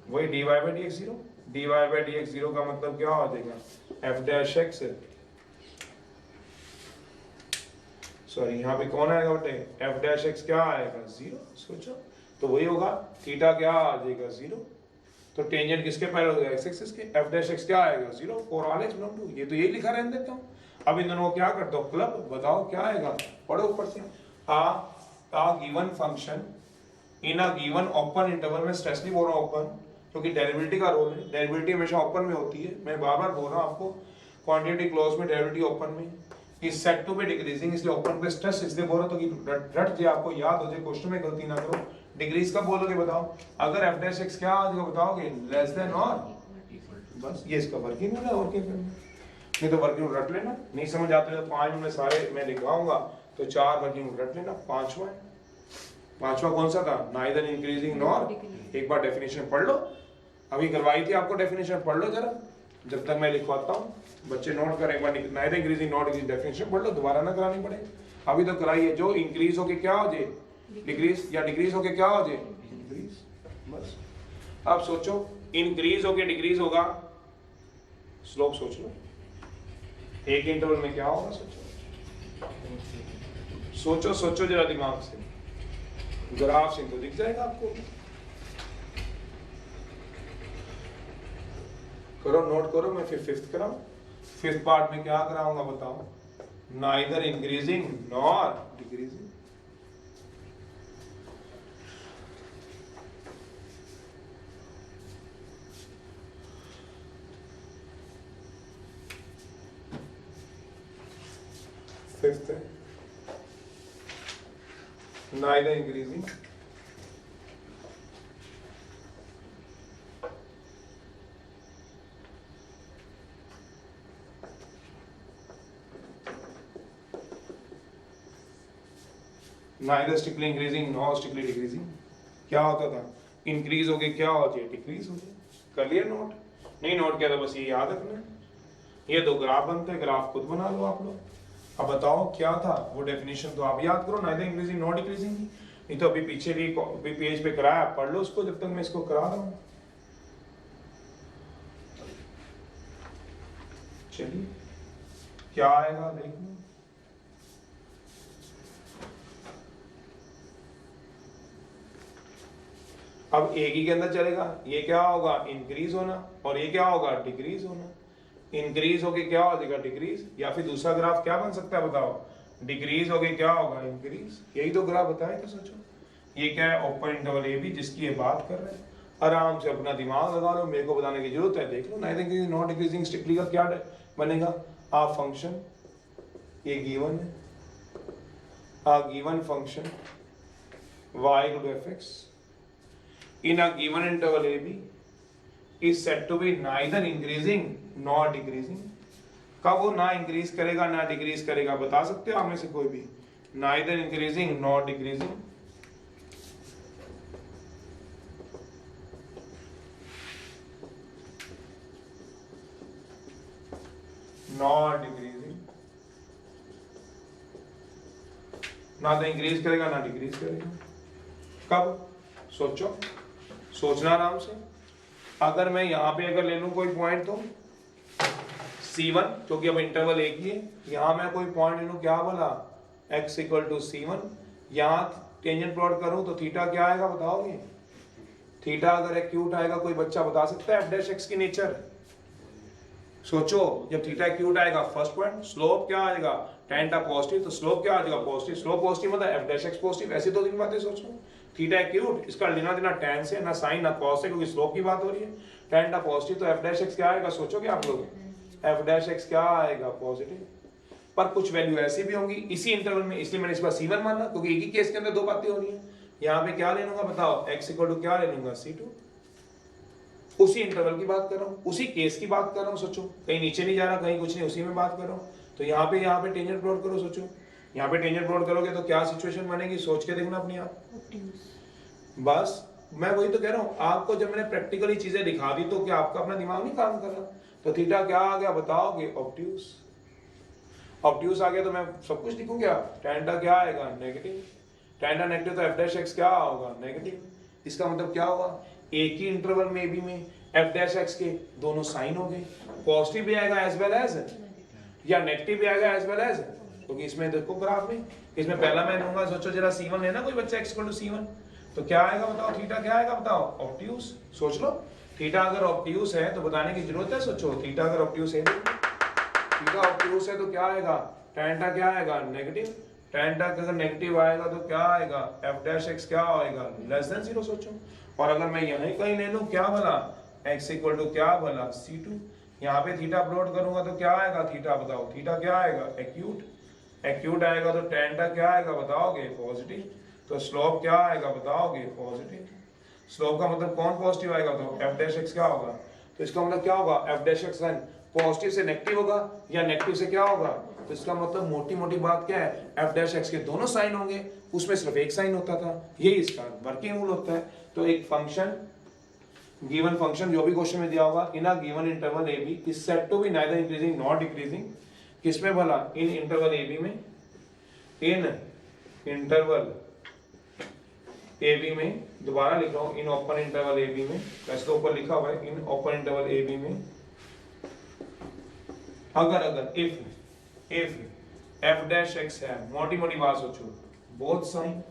वही dy by dx 0, dy by dx 0 का मतलब क्या हो जाएगा, f डैश x, सॉरी यहाँ पे कौन आएगा बेटे, f डैश x क्या आएगा 0। सोचो तो वही होगा, थीटा क्या आ जाएगा 0, तो टेंजेंट किसके पैरेलल होगा, x एक्सिस के, f डैश x क्या आएगा 0 for all x belong to, ये तो यही लिखा रहने देता हूँ। अब इन दोनों को क्या करता हूँ क्लब, बताओ क्या आएगा, पढ़ो ऊपर से, a given function in a given open interval में स्ट्रेस नहीं बोल रहा हूँ ओपन, क्योंकि डेरिवेटिव का रोल है, डेरिवेटिव हमेशा ओपन में होती है, मैं बार बार बोल रहा हूँ आपको, क्वांटिटी क्लोज में डेरिवेटिव ओपन में, इस सेट टू बी डिक्रीजिंग, इसलिए ओपन पे स्ट्रेस इसलिए बोल रहा हूँ तो रट जाए, आपको याद हो जाए, क्वेश्चन में गलती ना करो। डिक्रीज कब बोलोगे बताओ, अगर f डैश x क्या आ जाएगा बताओगे, लेस देन और, बस ये इसका वर्किंग है, और क्या करना, नहीं तो वर्किंग रट लेना, नहीं समझ आते तो 5 में सारे मैं लिखवाऊंगा, तो 4 वर्किंग रट लेना, पांचवा कौन सा था, नाइदर इंक्रीजिंग नॉर। एक बार डेफिनेशन पढ़ लो, अभी करवाई थी आपको डेफिनेशन, पढ़ लो जरा, जब तक मैं लिखवाता हूँ, बच्चे नोट करें, एक बार neither increasing not increasing definition पढ़ लो, दोबारा ना करानी पड़े। अभी तो कराइए, जो इंक्रीज होके क्या हो जाए डिक्रीज, या डिक्रीज होके क्या हो जाए इंक्रीज, बस। अब सोचो इंक्रीज होके डिक्रीज होगा, स्लोप सोच लो, एक इंटरवल में क्या होगा सोचो, सोचो जरा दिमाग से, ग्राफ से तो दिख जाएगा आपको, करो नोट करो, मैं फिर फिफ्थ कराऊं, फिफ्थ पार्ट में क्या कराऊंगा बताओ, neither increasing nor decreasing. Fifth है neither increasing neither strictly increasing nor strictly decreasing. क्या होता था? इंक्रीज हो गए क्या हो जाए? डिक्रीज हो जाए. कर लिया नोट? नहीं नोट किया तो बस ये याद रखना. ये दो ग्राफ बनते हैं, ग्राफ खुद बना लो आप लोग. अब बताओ क्या था वो डेफिनेशन, तो आप याद करो. neither increasing nor decreasing. नहीं तो अभी पीछे भी पेज पे कराया, पढ़ लो उसको जब तक मैं इसको करा रहा हूँ. चलिए क्या आएगा देखो. अब एक ही के अंदर चलेगा. ये क्या होगा? इंक्रीज होना. और ये क्या होगा? डिक्रीज होना. इंक्रीज होके क्या हो जाएगा? डिक्रीज. या फिर दूसरा ग्राफ क्या बन सकता है बताओ? डिक्रीज होके क्या होगा? इंक्रीज. यही तो ग्राफ बताए तो सोचो. ये क्या है? ओपन इंटरवल ए बी जिसकी ये बात कर रहे हैं. आराम से अपना दिमाग लगा लो, मेरे को बताने की जरूरत है. देख लो neither increasing nor decreasing strictly का क्या बनेगा? आ फंक्शन ये गिवन है. A given function y equal to fx in a given interval AB is said to be neither increasing nor decreasing. कब वो ना इंक्रीज करेगा ना डिक्रीज करेगा? बता सकते हो आप में से कोई भी? neither increasing nor decreasing. Not decreasing. ना तो इंक्रीज करेगा ना डिक्रीज करेगा. कब? सोचो, सोचना आराम से. अगर मैं यहां पे अगर ले लूं कोई पॉइंट तो C1, क्योंकि अब इंटरवल एक ही है. यहां मैं कोई पॉइंट ले लूं, क्या बोला? x equal to C1. यहां टेंजेंट प्लॉट करूं तो थीटा क्या आएगा बताओगे? थीटा अगर एक्यूट आएगा, कोई बच्चा बता सकता है f डैश x की नेचर? सोचो, जब थीटा एक्यूट आएगा फर्स्ट पॉइंट, स्लोप क्या आएगा? tan पॉजिटिव, तो स्लोप क्या आ जाएगा? पॉजिटिव. स्लोप पॉजिटिव मतलब f डैश x पॉजिटिव. ऐसी दो तीन बातें सोचो. थीटा एक्यूट, इसका लेना देना tan से, ना sin ना cos से, क्योंकि स्लोप की बात हो रही है. tan पॉजिटिव तो f डैश x क्या आएगा? सोचोगे आप लोग? f डैश x क्या आएगा? पॉजिटिव. पर कुछ वैल्यू ऐसी भी होंगी इसी इंटरवल में, इसलिए मैंने इस बार C1 माना, क्योंकि एक ही केस के अंदर दो बातें हो रही है. यहाँ पे क्या ले लूंगा बताओ? x इक्वल टू क्या ले लूंगा? C2. उसी इंटरवल की बात कर रहा हूँ, उसी केस की बात कर रहा हूँ. सोचो, कहीं नीचे नहीं जा रहा, कहीं कुछ नहीं, उसी में बात कर रहा हूँ. तो यहाँ पे टेंजेंट प्लॉट करो. सोचो, यहाँ पे टेंजेंट प्लॉट करोगे तो क्या सिचुएशन बनेगी? सोच के देखना अपनी आप. बस मैं वही तो कह रहा हूँ आपको, जब मैंने प्रैक्टिकली चीजें दिखा दी तो क्या आपका अपना दिमाग नहीं काम कर रहा? तो थीटा क्या आ गया बताओगे? ऑब्ट्यूस. ऑब्ट्यूस आ गया तो मैं सब कुछ लिखूं क्या? टेंटा क्या आएगा? नेगेटिव. टेंटा नेगेटिव तो f डैश x क्या होगा? नेगेटिव. इसका मतलब क्या हुआ? एक ही इंटरवल में भी में f डैश x के दोनों साइन हो गए. पॉजिटिव भी आएगा एज वेल एज, या नेगेटिव भी आएगा एज वेल एज. क्योंकि इसमें देखो ग्राफ में, इसमें पहला मैं लूंगा, सोचो जरा C1 है ना कोई बच्चा, x इक्वल टू C1, तो क्या आएगा बताओ? थीटा क्या आएगा बताओ? ऑब्ट्यूस. सोच लो, थीटा अगर ऑब्ट्यूस है तो बताने की जरूरत है. सोचो, थीटा अगर ऑब्ट्यूस है, थीटा ऑब्ट्यूस है तो क्या आएगा? टेंटा क्या आएगा? नेगेटिव. टेंटा अगर नेगेटिव आएगा तो क्या आएगा? f डैश x क्या आएगा? Less than 0. सोचो. और अगर मैं यहीं कहीं ले लूं, क्या बोला? x इक्वल टू क्या बोला? C2. यहाँ पे थीटा प्लॉट करूंगा तो क्या आएगा? थीटा बताओ, थीटा क्या आएगा? एक्यूट. एक्यूट आएगा तो टेंटा क्या आएगा बताओगे? पॉजिटिव. तो स्लोप क्या आएगा बताओगे? पॉजिटिव. स्लोप का मतलब कौन पॉजिटिव आएगा? तो f डैश x क्या होगा? तो इसका मतलब क्या होगा? f डैश x पॉजिटिव से नेगेटिव होगा या नेगेटिव से क्या होगा? तो इसका मतलब मोटी मोटी बात क्या है? f डैश x के दोनों साइन होंगे, उसमें सिर्फ एक साइन होता था. यही इसका वर्किंग रूल होता है. तो एक फंक्शन, गिवन फंक्शन जो भी क्वेश्चन में दिया होगा, in a given interval A B is said to be neither increasing not decreasing. किसमें भला? इन इंटरवल ए बी में. इन इंटरवल ए बी में, दोबारा लिख रहा हूं, in open interval A B में. वैसे तो ऊपर लिखा हुआ है in open interval A B में. अगर इफ f डैश x है, मोटी मोटी बात सोचो, बोथ साइन,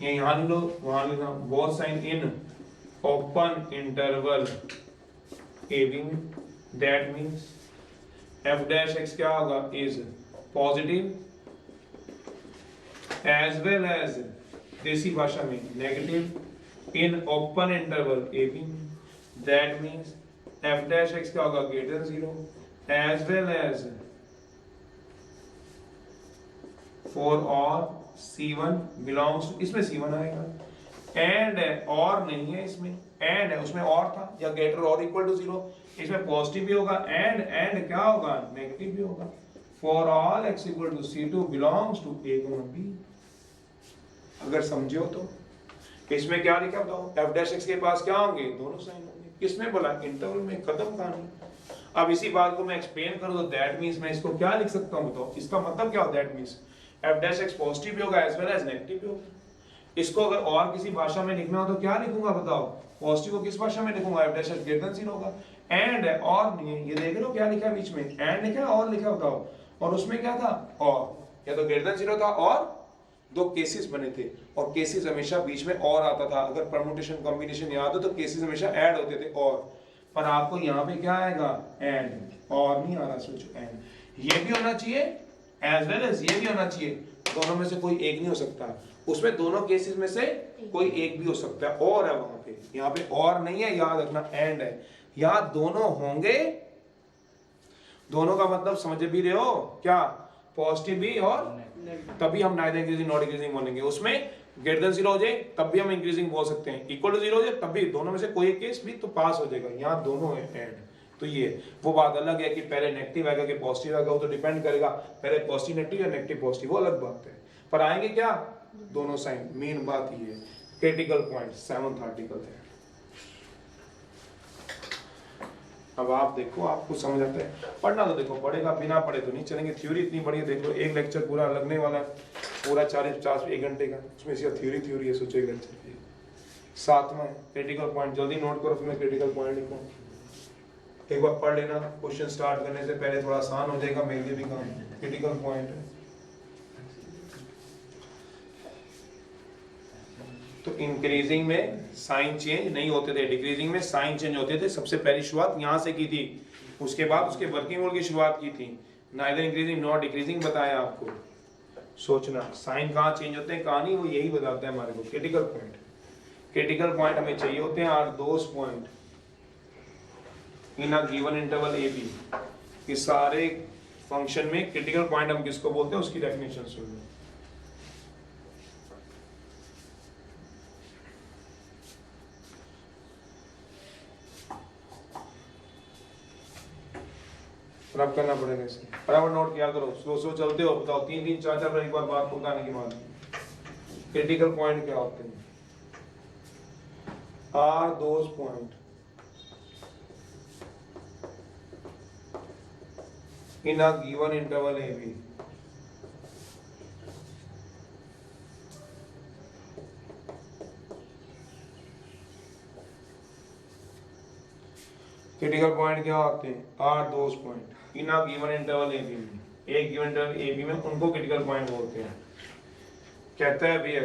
ये यहां लो वहां लेना, both sign in open interval A B में, that means f dash x क्या होगा? Is positive as well as, देसी भाषा में, negative in open interval A B में. That means f dash x क्या होगा? Greater 0. as well as for or C1 belongs to, इसमें C1 आएगा, एंड है और नहीं है इसमें, एंड है उसमें और था या ग्रेटर और इक्वल टू 0, इसमें पॉजिटिव भी होगा एंड क्या होगा नेगेटिव भी होगा। For all x equal to C2 belongs to A, B। अगर समझे हो तो इसमें क्या लिखा बताओ, f डैश x के पास क्या होंगे, दोनों साइन होंगे। किसमें बोला, इंटरवल में। खत्म कहानी। अब इसी बात को मैं एक्सप्लेन करूं तो दैट मींस मैं इसको क्या लिख सकता हूं बताओ, इसका मतलब क्या होता है, that means f dash x positive भी होगा एज वेल एज नेगेटिव भी होगा। इसको अगर और किसी भाषा में लिखना हो तो क्या लिखूंगा बताओ, पॉजिटिव को किस भाषा में लिखूंगा, f dash x greater than 0 होगा। एंड है और नहीं है, ये देख लो क्या लिखा है बीच में, एंड लिखा है और लिखा बताओ, और उसमें क्या था और, या तो ग्रेटर देन 0 था और दो केसेस बने थे, और केसेस हमेशा बीच में और आता था। अगर परम्यूटेशन कॉम्बिनेशन याद हो तो केसेस हमेशा ऐड होते थे और, पर आपको यहाँ पे क्या आएगा एंड, और नहीं आ रहा, सोचो एंड। ये भी होना चाहिए एज वेल एज ये भी होना चाहिए, दोनों में से कोई एक नहीं हो सकता। उसमें दोनों केसेस में से कोई एक भी हो सकता है, और है वहां पे, यहाँ पे और नहीं है, याद रखना एंड है। यहाँ दोनों होंगे, दोनों का मतलब समझ भी रहे हो क्या, पॉजिटिव भी और तभी हम नाइदर इंक्रीजिंग नॉट डिक्रीजिंग बोलेंगे। उसमें ग्रेटर देन 0 हो जाए तब भी हम इंक्रीजिंग बोल सकते हैं, इक्वल टू 0 हो जाए तब भी, दोनों में से कोई एक केस भी तो पास हो जाएगा। यहाँ दोनों है एंड, तो ये वो बात अलग है कि पहले नेगेटिव आएगा कि पॉजिटिव आएगा, वो तो डिपेंड करेगा पहले पॉजिटिव नेगेटिव या नेगेटिव पॉजिटिव, वो अलग बात है। पर आएंगे क्या दोनों साइन, मेन बात ये है। क्रिटिकल पॉइंट 7th आर्टिकल है। अब आप देखो आपको समझ आता है, पढ़ना तो देखो पढ़ेगा, बिना पढ़े तो नहीं चलेंगे। थ्योरी इतनी बड़ी है, देख लो एक लेक्चर पूरा लगने वाला है, पूरा 40-50 1 घंटे का, उसमें सिर्फ थ्योरी है। सोचो एक लेक्चर 7वां है क्रिटिकल पॉइंट, जल्दी नोट करो, फिर मैं क्रिटिकल पॉइंट लिखूं। एक बार पढ़ लेना, क्वेश्चन स्टार्ट करने से पहले थोड़ा आसान हो जाएगा मेरे लिए भी काम। क्रिटिकल पॉइंट है तो इंक्रीजिंग में साइन चेंज नहीं होते थे, डिक्रीजिंग में साइन चेंज होते थे। सबसे पहली शुरुआत यहाँ से की थी, उसके बाद उसके वर्किंग रूल की शुरुआत की थी। नाइदर इंक्रीजिंग नॉट डिक्रीजिंग बताया आपको। सोचना साइन कहाँ चेंज होते हैं, कहानी वो यही बताता है हमारे को। क्रिटिकल पॉइंट, क्रिटिकल पॉइंट हमें चाहिए होते हैं are those point in a given interval A B. इस सारे फंक्शन में क्रिटिकल पॉइंट हम किसको बोलते हैं, उसकी डेफिनेशन सुन लो। रब करना पड़ेगा इसे, बराबर नोट किया करो, स्लो चलते हो, बताओ 3-3 4-4 बार एक बार बात बताने के बाद। क्रिटिकल पॉइंट क्या होते हैं, are those point in a given interval A B. Critical point क्या होते हैं, are those point in a given interval A B में, एक गिवन इंटरवल ए बी में, उनको क्रिटिकल पॉइंट बोलते हैं। कहता है भैया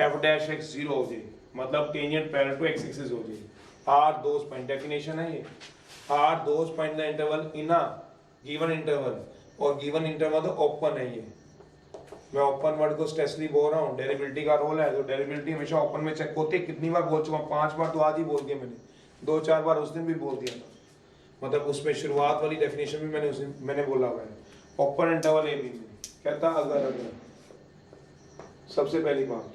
f डैश x 0 हो जाए, मतलब tangent parallel to x axis हो जाए। आर दोस पॉइंट, डेफिनेशन है ये, are those point the interval in a given interval, और गिवन इंटरवल तो ओपन है। ये मैं ओपन वर्ड को स्ट्रेसली बोल रहा हूँ, डेरिवेटिव का रोल है, तो डेरिवेटिव हमेशा ओपन में चेक होती है। कितनी बार बोल चुका हूँ, 5 बार तो आज ही बोल दिया मैंने, 2-4 बार उस दिन भी बोल दिया था। मतलब उसमें शुरुआत वाली डेफिनेशन भी मैंने बोला हुआ है। ओपन इंटरवल ए बी में कहता अगर सबसे पहली बात,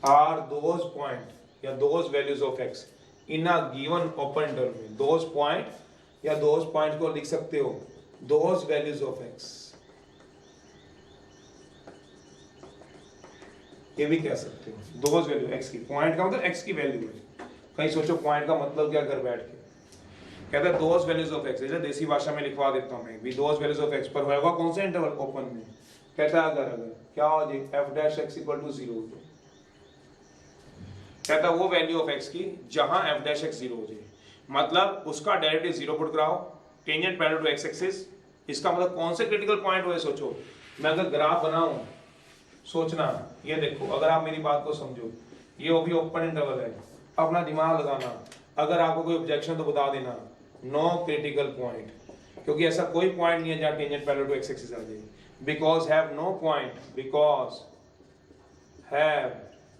आर दोज पॉइंट या those values of x in a given open interval में, दोज पॉइंट या दोज पॉइंट को लिख सकते हो दोज वैल्यूज ऑफ एक्स, ये भी कह सकते हो दोज वैल्यू एक्स की। पॉइंट का मतलब एक्स की वैल्यू है। कहीं सोचो पॉइंट का मतलब क्या, घर बैठ के कहता है दोज वैल्यूज ऑफ एक्स, जैसे देसी भाषा में लिखवा देता हूं मैं भी, दोज वैल्यूज ऑफ एक्स पर होगा कौन सा इंटरवल, ओपन में। कहता है अगर क्या हो जाए f dash x equal to 0 हो जाए, कहता है वो वैल्यू ऑफ x की जहां f डैश x 0 हो जाए, मतलब उसका डेरिवेटिव 0 पुट कराओ, tangent parallel to x axis. इसका मतलब कौन से क्रिटिकल पॉइंट हुए, सोचो मैं अगर ग्राफ बनाऊं, सोचना ये देखो, अगर आप मेरी बात को समझो, ये वो भी ओपन इंटरवल है, अपना दिमाग लगाना, अगर आपको कोई ऑब्जेक्शन तो बता देना। नो क्रिटिकल पॉइंट, क्योंकि ऐसा कोई पॉइंट नहीं है जहां tangent parallel to x axis आ जाए। Because have no point, because have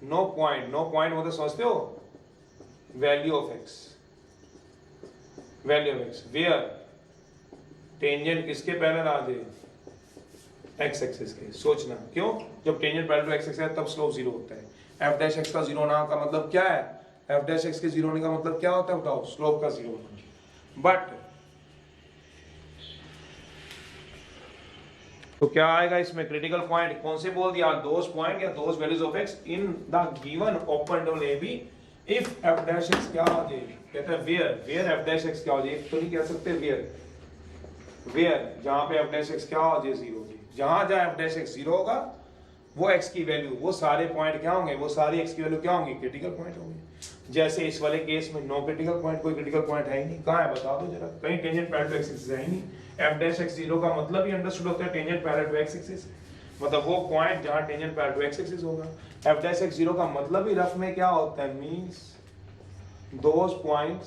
no point, no point मतलब समझते हो, value of x, value of x where tangent किसके पैरेलल आ जाए, एक्स एक्सिस के। सोचना क्यों, जब tangent parallel to x axis है तब स्लोप जीरो होता है। एफ डैश एक्स का जीरो होना का मतलब क्या है, एफ डैश एक्स के जीरो होने का मतलब क्या होता है बताओ, स्लोप का जीरो होना। बट तो क्या आएगा इसमें क्रिटिकल पॉइंट कौन से बोल दिया, दोस पॉइंट या those values of x in the given open interval A B if f dash x क्या आ जाए, कहता है वेयर एफ डैश एक्स क्या हो जाए, तो नहीं कह सकते वेयर जहां पे एफ डैश एक्स क्या हो जाए, जीरो हो जाए। जहां जहां एफ डैश एक्स जीरो होगा वो एक्स की वैल्यू, वो सारे पॉइंट क्या होंगे, वो सारी एक्स की वैल्यू क्या होंगी, क्रिटिकल पॉइंट होंगे। जैसे इस वाले केस में नो क्रिटिकल पॉइंट, कोई क्रिटिकल पॉइंट है ही नहीं, कहां है बता दो जरा, कहीं tangent parallel to x axis है ही नहीं। एफ डैश एक्स जीरो का मतलब ही अंडरस्टूड होता है tangent parallel to x axis, मतलब वो पॉइंट जहां tangent parallel to x axis होगा। एफ डैश एक्स जीरो का मतलब ही रफ में क्या होता है, मींस दोस पॉइंट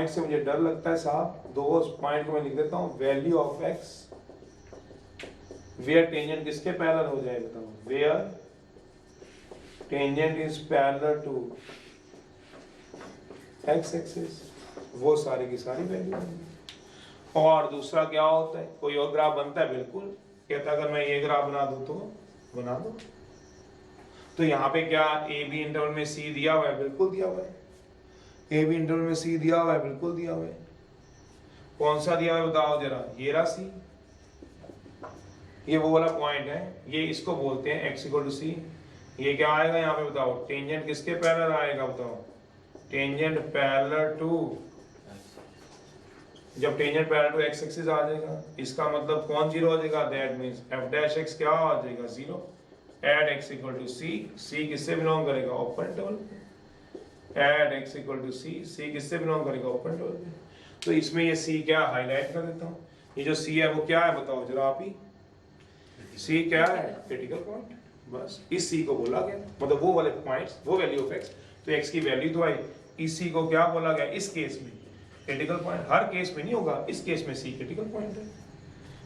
से मुझे डर लगता है साहब, दोस पॉइंट को मैं लिख देता हूं value of x where tangent किसके पैरेलल हो जाए बताओ, where tangent is parallel to x axis, वो सारी की सारी वैल्यू होंगी। और दूसरा क्या होता है, कोई और ग्राफ बनता है, बिल्कुल कहता है अगर मैं ये ग्राफ बना दूं तो बना दो। तो यहाँ पे क्या ए बी इंटरवल में सी दिया हुआ है, बिल्कुल दिया हुआ है, ए बी इंटरवल में सी दिया हुआ है, बिल्कुल दिया हुआ है। कौन सा दिया हुआ है बताओ जरा, ये रहा सी, ये वो वाला पॉइंट है, ये इसको बोलते हैं x इक्वल टू सी। ये क्या आएगा यहाँ पे बताओ, टेंजेंट किसके पैरेलल आएगा बताओ, टेंजेंट पैरेलल टू, जब tangent parallel to x axis आ जाएगा इसका मतलब कौन जीरो हो जाएगा, that means f dash x क्या आ जाएगा, zero. At x equal to C, C किससे बिलोंग करेगा, open interval. At x equal to C, C किससे बिलोंग करेगा, ओपन इंटरवल। तो इसमें ये सी क्या हाईलाइट कर देता हूँ, ये जो सी है वो क्या है बताओ जरा आप ही, सी क्या है, क्रिटिकल पॉइंट। बस इस सी को बोला गया, मतलब वो वाले पॉइंट्स, वो वैल्यू ऑफ एक्स, तो एक्स की वैल्यू तो आई, इस सी को क्या बोला गया इस केस में क्रिटिकल पॉइंट। हर केस में नहीं होगा, इस केस में सी क्रिटिकल पॉइंट है।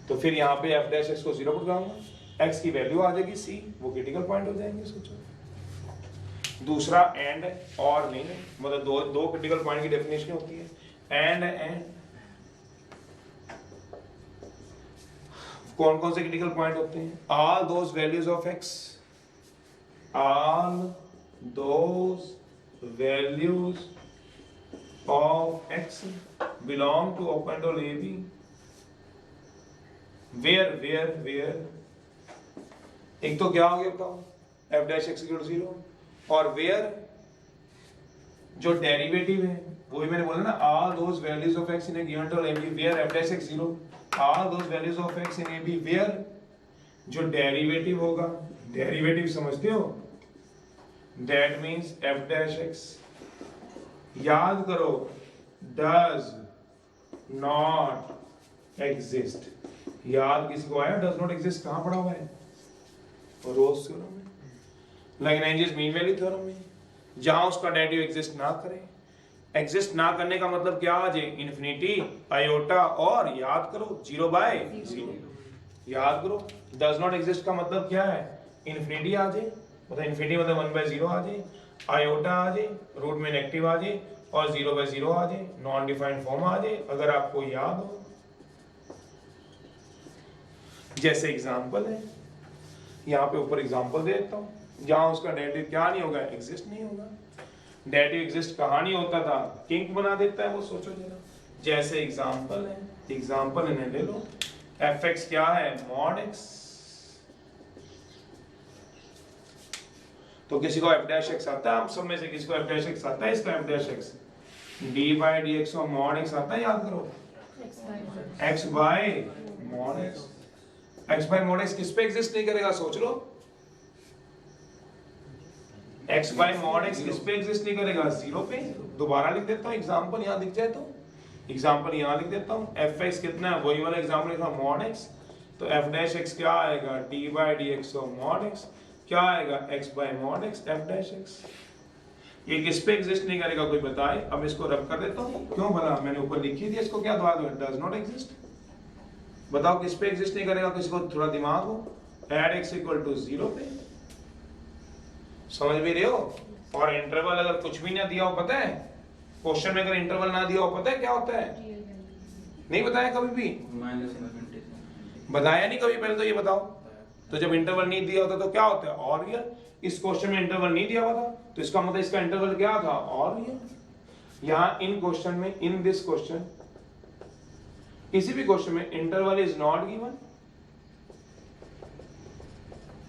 तो फिर यहाँ पे एफ डैश एक्स को जीरो पर जाऊंगा, एक्स की वैल्यू आ जाएगी सी, वो क्रिटिकल पॉइंट हो जाएंगे। सोचो दूसरा एंड और नहीं है, मतलब दो क्रिटिकल पॉइंट की डेफिनेशन होती है, एंड कौन कौन से क्रिटिकल पॉइंट होते हैं, all those values of x, all those values of x belong to open interval A B where एक तो क्या हो गया बताओ, f dash x equal to zero, और वेयर जो डेरिवेटिव है वही मैंने बोला ना, all those values of x in a given interval A B where f dash x zero, all those values of x in a b where जो derivative होगा, derivative समझते हो, that means f dash x, याद करो does not exist, याद किसी को आया does not exist कहाँ पढ़ा हुआ है, रोज थ्योरम में, लैग्रेंज मीन वैल्यू थ्योरम में, जहां उसका डेरिवेटिव एग्जिस्ट ना करे। एग्जिस्ट ना करने का मतलब क्या आ जाए, इन्फिनिटी, आयोटा और याद करो जीरो बाय जीरो, याद करो। डज नॉट एग्जिस्ट का मतलब क्या है, इन्फिनिटी आ जाए, मतलब इन्फिनिटी मतलब 1 बाय 0 आ जाए, आयोटा आ जाए, रूट में नेगेटिव आ जाए, और 0 बाय 0 आ जाए, नॉन डिफाइंड फॉर्म आ जाए, अगर आपको याद हो। जैसे एग्जांपल है, यहाँ पे ऊपर एग्जांपल दे देता हूँ, जहां उसका डेरिवेटिव क्या नहीं होगा, एग्जिस्ट नहीं होगा। डेरिवेटिव एग्जिस्ट कहाँ नहीं होता था, किंक बना देता है वो, सोचो जरा। जैसे एग्जांपल है, एग्जांपल इन्हें ले लो, एफ एक्स क्या है, मॉड एक्स, तो किसी को एफ डैश एक्स आता है, आप सब में से किसी को एफ डैश एक्स आता है, इसका F dash x D by D x और मॉड एक्स आता है, याद करो x bye mod x. X bye mod x किस पे एग्जिस्ट नहीं करेगा, सोच लो, x बाय मॉड x किस पे एग्जिस्ट नहीं करेगा, जीरो पे। दोबारा लिख देता हूँ, एग्जांपल यहाँ दिख जाए तो, एग्जांपल यहाँ लिख देता हूँ, fx कितना है, वही वाला एग्जांपल लिखा मॉड x, तो f डैश x क्या आएगा, d बाय dx और मॉड x क्या आएगा, x bye mod x f dash x। ये किस पे एग्जिस्ट नहीं करेगा कोई बताए, अब इसको रब कर देता हूँ, क्यों भला मैंने ऊपर लिखी थी, इसको क्या दवा दो, डज नॉट एग्जिस्ट। बताओ किस पे एग्जिस्ट नहीं करेगा, किसी को थोड़ा दिमाग हो, एड x इक्वल टू 0 पे, समझ भी रहे हो। और इंटरवल अगर कुछ भी ना दिया हो, पता है क्वेश्चन में अगर इंटरवल ना दिया हो पता है क्या होता है? नहीं बताया कभी भी? माइनस इन्फिनिटी बताया नहीं कभी, पहले तो ये बताओ। तो जब इंटरवल नहीं दिया होता तो क्या होता है? और रियल। इस क्वेश्चन में इंटरवल नहीं दिया हुआ था तो इसका मतलब इसका इंटरवल क्या था? और रियल। यहां इन क्वेश्चन में, इन दिस क्वेश्चन, किसी भी क्वेश्चन में इंटरवल इज नॉट गिवन।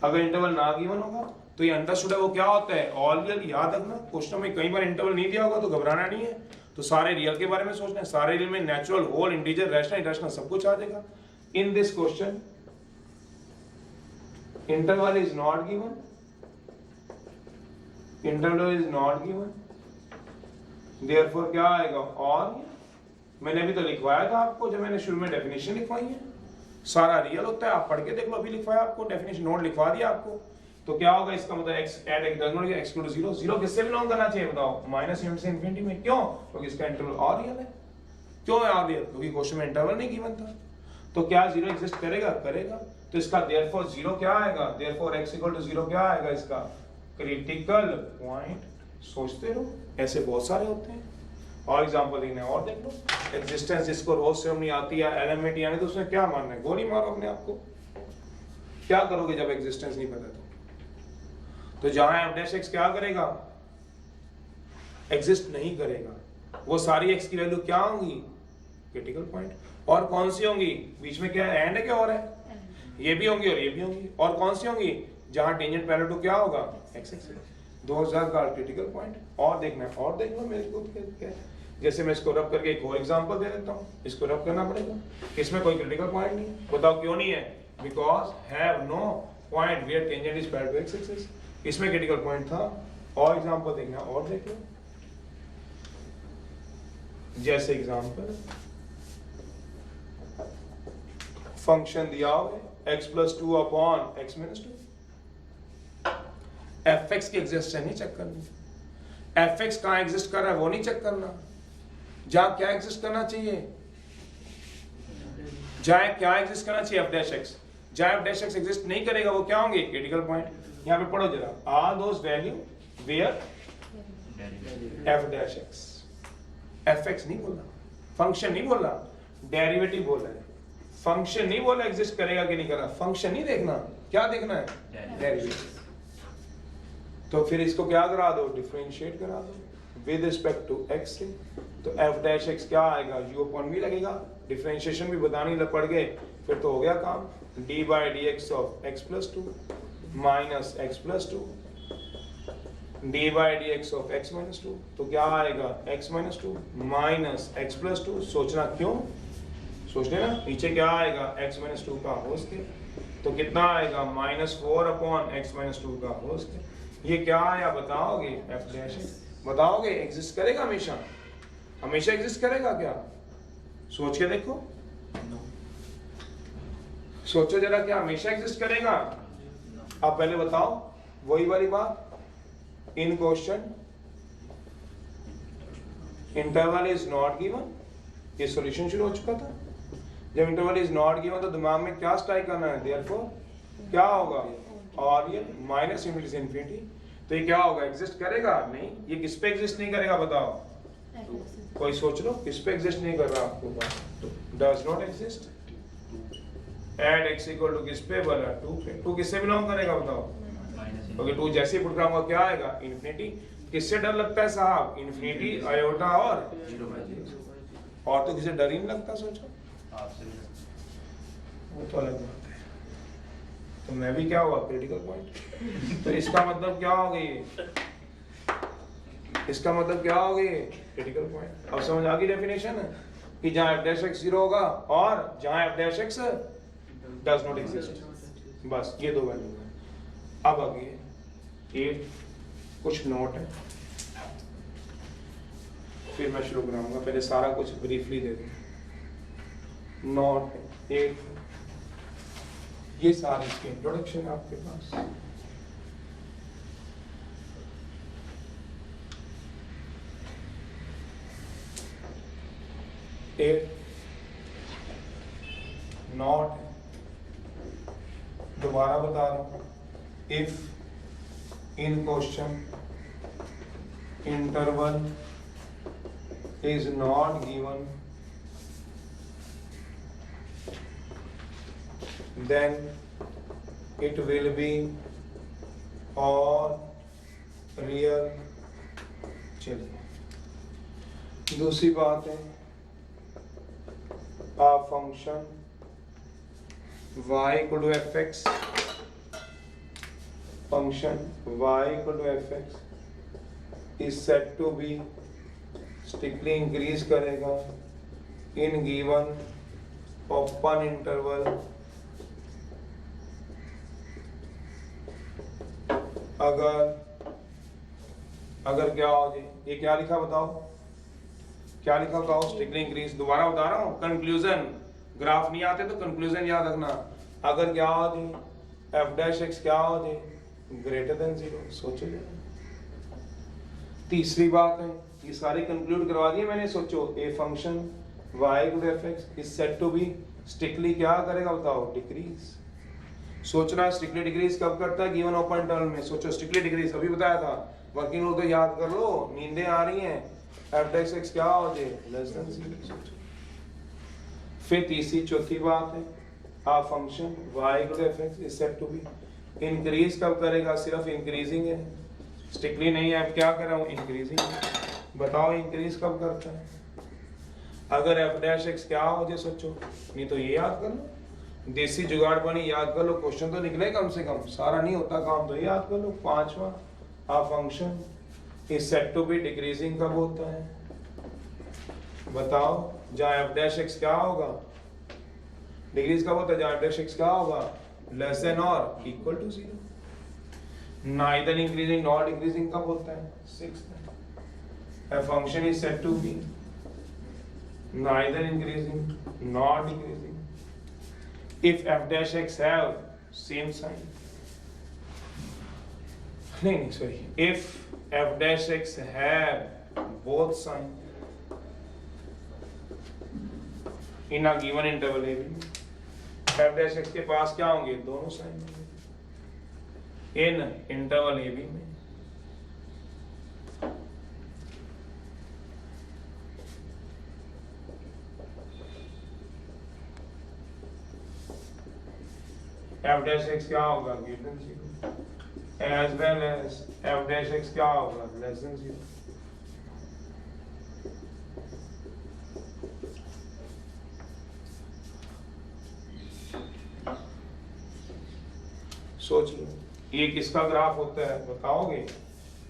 अगर इंटरवल ना गिवन होगा तो ये अंडरस्टूड है वो क्या होता है? All real. याद रखना, क्वेश्चन में कई बार इंटरवल नहीं दिया होगा तो घबराना नहीं है, तो सारे रियल के बारे में सोचना है। सारे रियल में natural, whole, integer, rational, irrational सब कुछ आ जाएगा। In this question interval is not given, interval is not given, therefore क्या आएगा? और मैंने अभी तो लिखवाया था आपको, जब मैंने शुरू में डेफिनेशन लिखवाई है, सारा रियल होता है, आप पढ़ के देख लो, अभी लिखवाया आपको, डेफिनेशन नोट लिखवा दिया आपको। तो क्या होगा इसका मतलब? x at x does not x to 0, 0 किससे बिलोंग करना चाहिए बताओ? माइनस से इंफिनिटी में। क्यों? क्योंकि इसका इंटरवल और रियल है। क्यों है और रियल? क्योंकि क्वेश्चन में इंटरवल नहीं गिवन था। तो क्या 0 एग्जिस्ट करेगा? करेगा। तो इसका देयरफॉर 0 क्या आएगा? देयरफॉर x इक्वल टू 0 क्या आएगा? इसका क्रिटिकल पॉइंट। सोचते रहो, ऐसे बहुत सारे होते हैं। और एग्जांपल देना है और देख लो। एग्जिस्टेंस जिसको रोज से नहीं आती है, एलिमेंट यानी, तो उसमें क्या मानना है? गोली मारो अपने आप को। क्या करोगे जब एग्जिस्टेंस नहीं पता तो जहां f डैश x क्या करेगा? एग्जिस्ट नहीं करेगा। वो सारी x की वैल्यू क्या होंगी? Critical point. और कौन सी होंगी? बीच में क्या है? एंड है क्या और है? ये भी होंगी और ये भी होंगी। और कौन सी होंगी? जहां टेंजेंट पैरेलल टू क्या होगा? x x। 2000 का क्रिटिकल पॉइंट। और देखना है और देख लो मेरे को क्या है। जैसे मैं इसको रब करके एक और एग्जांपल दे देता हूँ। इसको रब करना पड़ेगा, इसमें कोई क्रिटिकल पॉइंट नहीं है। बताओ क्यों नहीं है? Because have no point where tangent is parallel to x axis. इसमें क्रिटिकल पॉइंट था। और एग्जांपल देखना और देख लो। जैसे एग्जांपल, फंक्शन दिया हुआ है x+2 अपॉन x - 2। fx की एग्जिस्टेंस नहीं चेक करनी, fx कहां एग्जिस्ट कर रहा है वो नहीं चेक करना। जहां क्या एग्जिस्ट करना चाहिए? जहां क्या एग्जिस्ट करना चाहिए? f dash x। जहां f डैश x एग्जिस्ट नहीं करेगा वो क्या होंगे? Critical point. यहां पे पढ़ो जरा, are those value where f dash x। fx नहीं बोलना, फंक्शन नहीं बोलना, डेरिवेटिव बोलना है। फंक्शन नहीं बोला एग्जिस्ट करेगा कि नहीं करेगा, फंक्शन नहीं देखना, क्या देखना है? डेरिवेटिव। तो फिर इसको क्या करा दो? डिफरेंशिएट करा दो विद रिस्पेक्ट टू x से। तो f डैश x क्या आएगा? u अपॉन v लगेगा। डिफरेंशिएशन भी बतानी पड़ गए, फिर तो हो गया काम। d by D x of x+2 minus x+2 d by D x of x-2। तो क्या आएगा? x-2 minus x+2। सोचना क्यों? सोच लेना। नीचे क्या आएगा? x-2 का होल स्क्वायर। तो कितना आएगा? -4 अपॉन x-2 का होल स्क्वायर। ये क्या आया बताओगे? f dash x। बताओगे एग्जिस्ट करेगा हमेशा? हमेशा एग्जिस्ट करेगा क्या? सोच के देखो, सोचो जरा, क्या हमेशा एग्जिस्ट करेगा? अब पहले बताओ वही वाली बात। In question interval is not given, ये सॉल्यूशन शुरू हो चुका था। जब इंटरवल इज नॉट गिवन तो दिमाग में क्या स्ट्राइक करना है? देयरफॉर क्या होगा? और ये माइनस इनफिनिटी से इंफिनिटी। तो ये क्या होगा? एग्जिस्ट करेगा? नहीं। ये किस पे एग्जिस्ट नहीं करेगा बताओ? कोई सोच लो, किस पे एग्जिस्ट नहीं कर रहा आपको? Does not exist. At x equal to किस पे बोला? 2 पे। 2 किससे बिलोंग करेगा बताओ? क्योंकि 2 जैसे ही पुट कराऊंगा क्या आएगा? इन्फिनिटी। किससे डर लगता है साहब? इन्फिनिटी, आयोटा और 0/0। और तो किसी डर ही नहीं लगता। सोचो, वो तो अलग बात है। तो मैं भी क्या हुआ? Critical point. तो इसका मतलब क्या हो गई? इसका मतलब क्या हो गई? Critical point. अब समझ आ गई डेफिनेशन कि जहां f डैश x 0 होगा और जहां f dash x does not exist. बस ये दो वैल्यू है। अब आगे ये कुछ नोट है, फिर मैं शुरू कराऊंगा। पहले सारा कुछ ब्रीफली दे दूं। नोट एक, ये सारे इसके इंट्रोडक्शन आपके पास। एक नॉट, दोबारा बता रहा हूं, if in question interval is not given, then it will be or real। चलिए दूसरी बात है, a function y equal to fx, function y equal to fx is said to be strictly increase करेगा in given open interval अगर क्या हो जाए, ये क्या लिखा बताओ, क्या लिखा बताओ, स्ट्रिक्टली इंक्रीज। दोबारा बता रहा हूँ, कंक्लूजन, ग्राफ नहीं आते तो कंक्लूजन याद रखना। अगर क्या हो जाए एफ डैश एक्स क्या हो जाए ग्रेटर देन 0, सोचो जरा। तीसरी बात है, ये सारे कंक्लूड करवा दिए मैंने, सोचो a function y equal to fx is said to be strictly क्या करेगा बताओ, डिक्रीज। सोचना स्ट्रिक्टली डिक्रीज कब करता है, गिवन ओपन इंटरवल में। सोचो स्ट्रिक्टली डिक्रीज अभी बताया था, वर्किंग रूल तो याद कर लो, नींदें आ रही हैं। एफ डैश एक्स क्या हो जाए लेस देन 0। फिर तीसरी चौथी बात है, a function y equal to fx is said to be increase कब करेगा, सिर्फ इंक्रीजिंग है, स्ट्रिक्टली नहीं है। अब क्या कर रहा हूँ, इंक्रीजिंग। बताओ इंक्रीज कब करता है, अगर एफ डैश एक्स क्या हो जाए, सोचो, नहीं तो ये याद कर लो, देसी जुगाड़ बनी, याद कर लो, क्वेश्चन तो निकले कम से कम, सारा नहीं होता काम तो याद कर लो। पांचवा, a function is said to be decreasing कब होता है, बताओ, जहाँ एफ डैश एक्स क्या होगा, डिक्रीज कब होता है, जहाँ एफ डैश एक्स क्या होगा लेस देन और equal to 0। Neither increasing not decreasing कब होता है, 6th। a function is said to be neither increasing nor decreasing if f dash x have same sign, नहीं sorry, if f dash x have both sign in a given interval a b, f dash x के पास क्या होंगे, दोनों sign होंगे इन interval A B में। f dash x क्या होगा greater than 0 as well as f dash x क्या होगा less than 0। सोच लो ये किसका ग्राफ होता है बताओगे,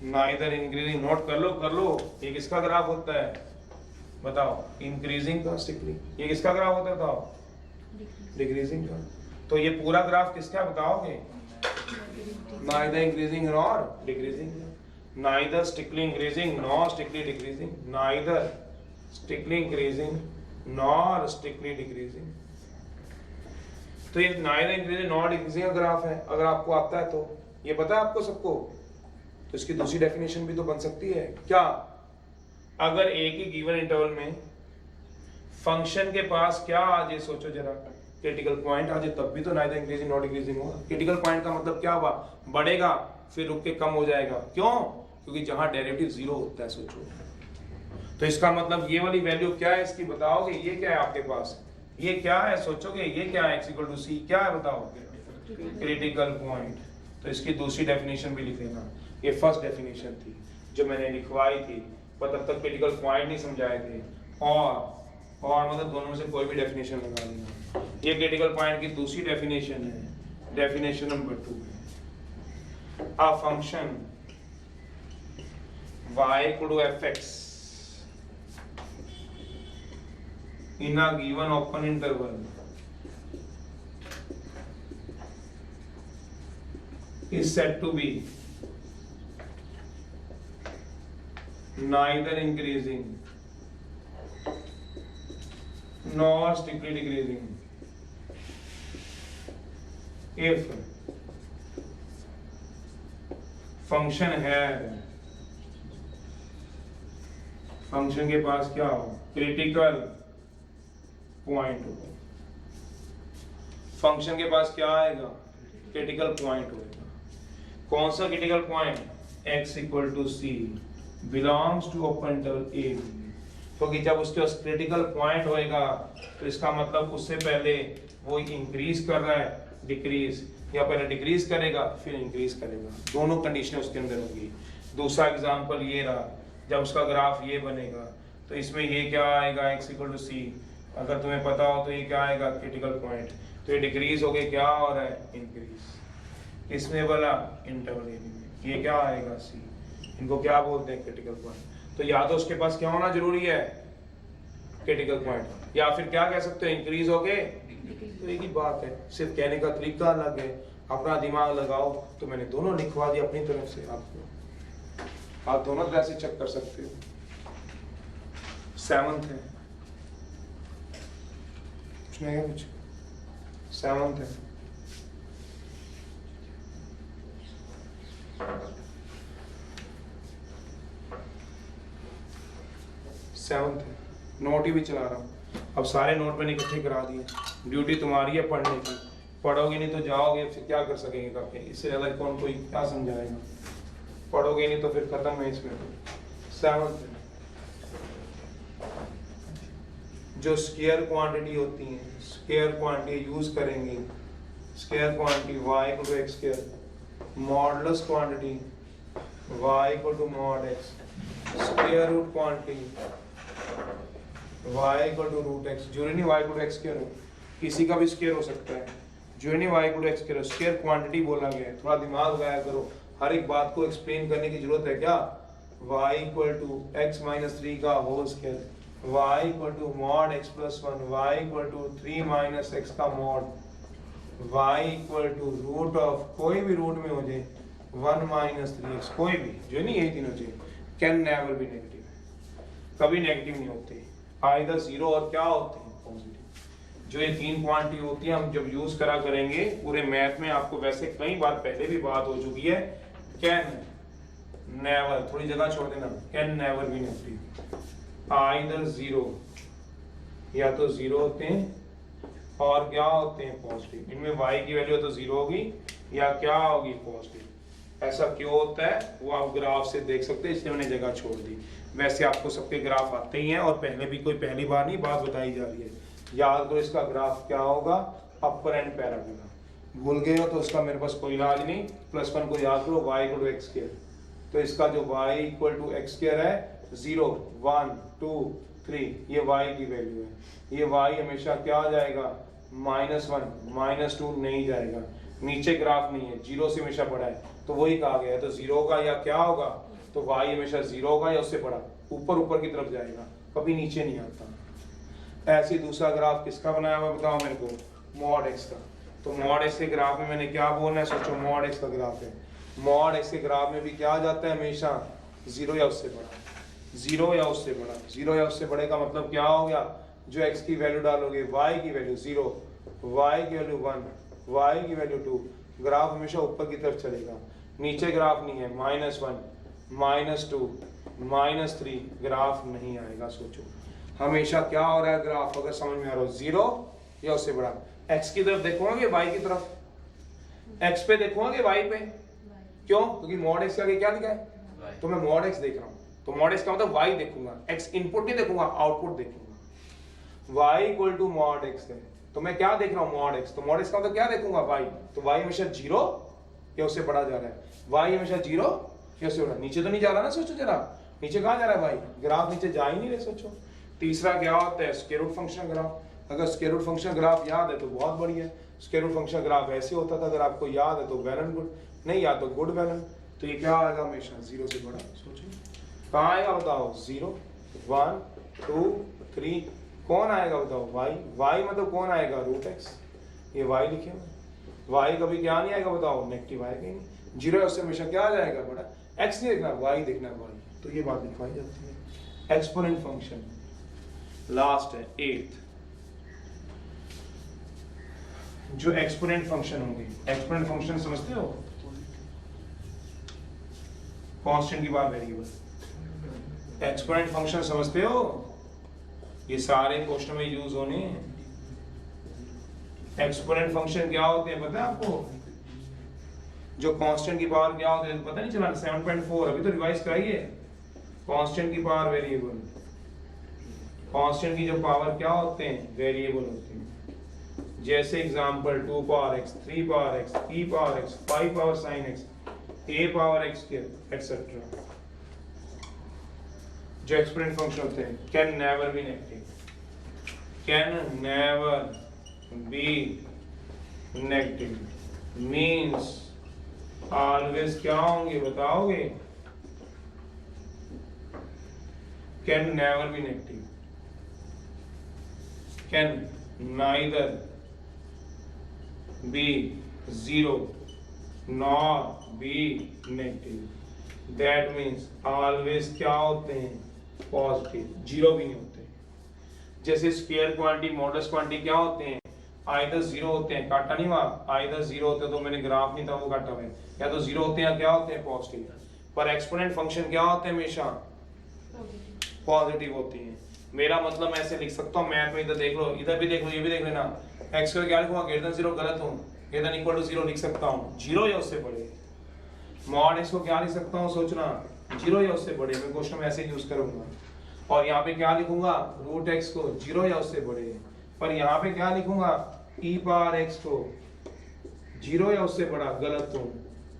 नाइदर इंक्रीजिंग, नोट कर लो, ये किसका ग्राफ होता है बताओ, इंक्रीजिंग का स्ट्रिक्टली। ये किसका ग्राफ होता है बताओ, डिक्रीजिंग का। तो ये पूरा ग्राफ किसका बताओगे, neither increasing nor decreasing, neither strictly increasing nor strictly decreasing, neither strictly increasing nor strictly decreasing. तो ये नाइदर इंक्रीजिंग नॉर डिक्रीजिंग का ग्राफ है, अगर आपको आता है तो ये पता है आपको सबको, तो इसकी दूसरी डेफिनेशन भी तो बन सकती है क्या, अगर एक ही गिवन इंटरवल में फंक्शन के पास क्या आ जाए, सोचो जरा, क्रिटिकल पॉइंट आ जाए, तब भी तो नाइदर इंक्रीजिंग नॉट डिक्रीजिंग होगा। क्रिटिकल पॉइंट का मतलब क्या हुआ, बढ़ेगा फिर रुक के कम हो जाएगा, क्यों, क्योंकि जहां डेरिवेटिव 0 होता है। सोचो तो इसका मतलब ये वाली वैल्यू क्या है इसकी बताओगे, ये क्या है आपके पास, ये क्या है सोचोगे, ये क्या है, x = c क्या है बताओ, क्रिटिकल पॉइंट। तो इसकी दूसरी डेफिनेशन भी लिख लेना, ये फर्स्ट डेफिनेशन थी जो मैंने लिखवाई थी, पर तब तक क्रिटिकल पॉइंट नहीं समझाए थे, और मतलब दोनों में से कोई भी डेफिनेशन लगा लेना। ये क्रिटिकल पॉइंट की दूसरी डेफिनेशन है, डेफिनेशन नंबर 2 है, a function y = fx in a given open interval is said to be neither increasing nor strictly decreasing if function है, फंक्शन के पास क्या हो, क्रिटिकल पॉइंट हो, फंक्शन के पास क्या आएगा, क्रिटिकल पॉइंट होगा। कौन सा critical point, x = c belongs to open interval a b। क्योंकि जब उसके पास क्रिटिकल पॉइंट होएगा तो इसका मतलब उससे पहले वो इंक्रीज कर रहा है डिक्रीज, या पहले डिक्रीज करेगा फिर इंक्रीज करेगा, दोनों कंडीशन उसके अंदर होगी। दूसरा एग्जांपल ये रहा, जब उसका ग्राफ ये बनेगा तो इसमें ये क्या आएगा x = c, अगर तुम्हें पता हो तो ये क्या आएगा क्रिटिकल पॉइंट, तो ये डिक्रीज हो गया, क्या हो रहा है इंक्रीज। इसमें बोला इंटरवल ए में ये क्या आएगा c, इनको क्या बोलते हैं क्रिटिकल पॉइंट। तो या तो उसके पास क्या होना जरूरी है क्रिटिकल पॉइंट, या फिर क्या कह सकते हो इंक्रीज हो गए। तो एक ही बात है, सिर्फ कहने का तरीका अलग है, अपना दिमाग लगाओ। तो मैंने दोनों लिखवा दिया अपनी तरफ से, आपको आप दोनों तरह से चेक कर सकते हो। 7th है, कुछ नहीं है, कुछ 7th है। सेवंथ है, नोट ही भी चला रहा हूँ। अब सारे नोट मैंने इकट्ठे करा दिए, ड्यूटी तुम्हारी है पढ़ने की, पढ़ोगे नहीं तो जाओगे फिर क्या कर सकेंगे काफी, इससे ज्यादा कौन कोई क्या समझाएगा, पढ़ोगे नहीं तो फिर खत्म है इसमें। 7th है, जो स्केयर क्वांटिटी होती है, स्केयर क्वांटिटी यूज करेंगे, square quantity y = x², modulus quantity y = mod x, square root quantity y = √x, जो नहीं y = x², किसी का भी स्क्वायर हो सकता है, जो नहीं y = x², स्क्वायर क्वांटिटी बोला गया है। थोड़ा दिमाग लगाया करो, हर एक बात को एक्सप्लेन करने की जरूरत है क्या। y = x - 3 का whole square, y = mod x + 1, y = 3 - x का mod, y = √ कोई भी रूट में हो जाए 1 - 3x, कोई भी जो नहीं यही तीनों चाहिए, कैन नेवर बी नेगेटिव, कभी नेगेटिव नहीं होते, आइदर जीरो और क्या होते हैं पॉजिटिव। जो ये तीन क्वांटिटी होती है हम जब यूज करा करेंगे पूरे मैथ में, आपको वैसे कई बार पहले भी बात हो चुकी है, कैन नेवर, थोड़ी जगह छोड़ देना, can never be negative, either zero, या तो जीरो होते हैं और क्या होते हैं पॉजिटिव। इनमें y की वैल्यू तो जीरो होगी या क्या होगी पॉजिटिव। ऐसा क्यों होता है वो आप ग्राफ से देख सकते हैं, इसलिए मैंने जगह छोड़ दी। वैसे आपको सबके ग्राफ आते ही हैं और पहले भी कोई पहली बार नहीं बात बताई जा रही है। याद करो इसका ग्राफ क्या होगा, अपर एंड पैराबोला। भूल गए हो तो उसका मेरे पास कोई इलाज नहीं, +1 को याद करो, y = x², तो इसका जो y = x² है 0 1 2 3, ये y की वैल्यू है। ये y हमेशा क्या आ जाएगा, -1 -2 नहीं जाएगा, नीचे ग्राफ नहीं है, 0 से हमेशा बड़ा है, तो वही कहा गया है। तो 0 का या क्या होगा, तो y हमेशा 0 होगा या उससे बड़ा, ऊपर की तरफ जाएगा, कभी नीचे नहीं आता। ऐसे दूसरा ग्राफ किसका बनाया हुआ बताओ मेरे को, mod x का। तो mod x के ग्राफ में मैंने क्या बोलना है, सोचो mod x का ग्राफ है, mod x के ग्राफ में भी क्या आ जाता है हमेशा 0 या उससे बड़ा, 0 या उससे बड़ा। 0 या उससे बड़े का मतलब क्या हो गया, जो x की वैल्यू डालोगे, y की वैल्यू 0, y की वैल्यू 1, y की वैल्यू 2, ग्राफ हमेशा ऊपर की तरफ चलेगा, नीचे ग्राफ नहीं है, -1 -2 -3, ग्राफ नहीं आएगा। सोचो हमेशा क्या हो रहा है ग्राफ, अगर समझ में आ रहा हो, 0 या उससे बड़ा। x की तरफ देखोगे, y की तरफ, x पे देखोगे y पे, क्यों, क्योंकि mod x के आगे क्या लिखा है, तो मैं mod x देख रहा हूँ, तो mod x का मतलब y देखूंगा, x इनपुट नहीं देखूंगा, आउटपुट देखूंगा। y = mod x है, तो मैं क्या देख रहा हूँ mod x, तो mod x का मतलब क्या देखूंगा y, तो y हमेशा 0 या उससे बड़ा जा रहा है, y हमेशा 0 या उससे बड़ा, नीचे तो नहीं जा रहा ना। सोचो जरा, नीचे कहाँ जा रहा है y, ग्राफ नीचे जा ही नहीं रहे। सोचो तीसरा क्या होता है, स्क्वायर रूट फंक्शन ग्राफ। अगर स्क्वायर रूट फंक्शन ग्राफ याद है तो बहुत बढ़िया, स्क्वायर रूट फंक्शन ग्राफ ऐसे होता था, अगर आपको याद है तो वेल एंड गुड, नहीं याद तो गुड वेल एंड। तो ये क्या आएगा हमेशा 0 से बड़ा। सोचो कहाँ आएगा बताओ, 0 1 2 3, कौन आएगा बताओ, y मतलब कौन आएगा, √x, ये y लिखे हुए, y कभी क्या नहीं आएगा बताओ, नेगेटिव आएगा ही नहीं। 0 है उससे हमेशा क्या आ जाएगा बड़ा, x नहीं देखना, y देखना है, y। तो ये बात दिखाई जाती है। एक्सपोनेंट फंक्शन लास्ट है 8th, जो एक्सपोनेंट फंक्शन होंगे। एक्सपोनेंट फंक्शन समझते हो, कांस्टेंट की बात वेरिएबल। एक्सपोनेंट फंक्शन समझते हो, ये सारे क्वेश्चन में यूज होने हैं। एक्सपोनेंट फंक्शन क्या होते हैं पता है आपको, जो कांस्टेंट की पावर क्या होती है पता नहीं चला, 7.4 अभी तो रिवाइज कराइए। कांस्टेंट की पावर वेरिएबल कांस्टेंट की जो पावर क्या होते हैं, वेरिएबल होते हैं। जैसे example 2 power x, 3 power x, e power x, 5 power sin x, a power x etcetera. जो एक्सपोनेंट फंक्शन होते हैं can never be negative, can never be negative means always क्या होंगे बताओगे? Can never be negative, can neither be zero nor be negative. That means always क्या होते हैं? Positive, zero भी नहीं होते। जैसे स्क्वायर क्वांटिटी मॉडल्स क्वांटिटी क्या होते हैं? आइदर जीरो होते हैं, काटा नहीं हुआ, आइदर जीरो होते तो मैंने ग्राफ नहीं था वो काटा हुआ है, या तो जीरो होते हैं या क्या होते हैं? पॉजिटिव। पर एक्सपोनेंट फंक्शन क्या होते हैं? हमेशा पॉजिटिव होती हैं। मेरा मतलब मैं ऐसे लिख सकता हूँ, मैथ में इधर देख लो, इधर भी देख लो, ये भी देख लेना। एक्स को क्या लिखूंगा? ग्रेटर देन जीरो गलत हूँ, greater than equal to zero लिख सकता हूँ, जीरो या उससे बड़े। मॉड एक्स को क्या लिख सकता हूँ? सोचना, जीरो या उससे बड़े। मैं क्वेश्चन में ऐसे यूज करूंगा। और यहाँ पे क्या लिखूंगा? रूट एक्स को जीरो या उससे बड़े। पर यहाँ पे क्या लिखूंगा? ई पावर एक्स को जीरो या उससे बड़ा, गलत हूँ।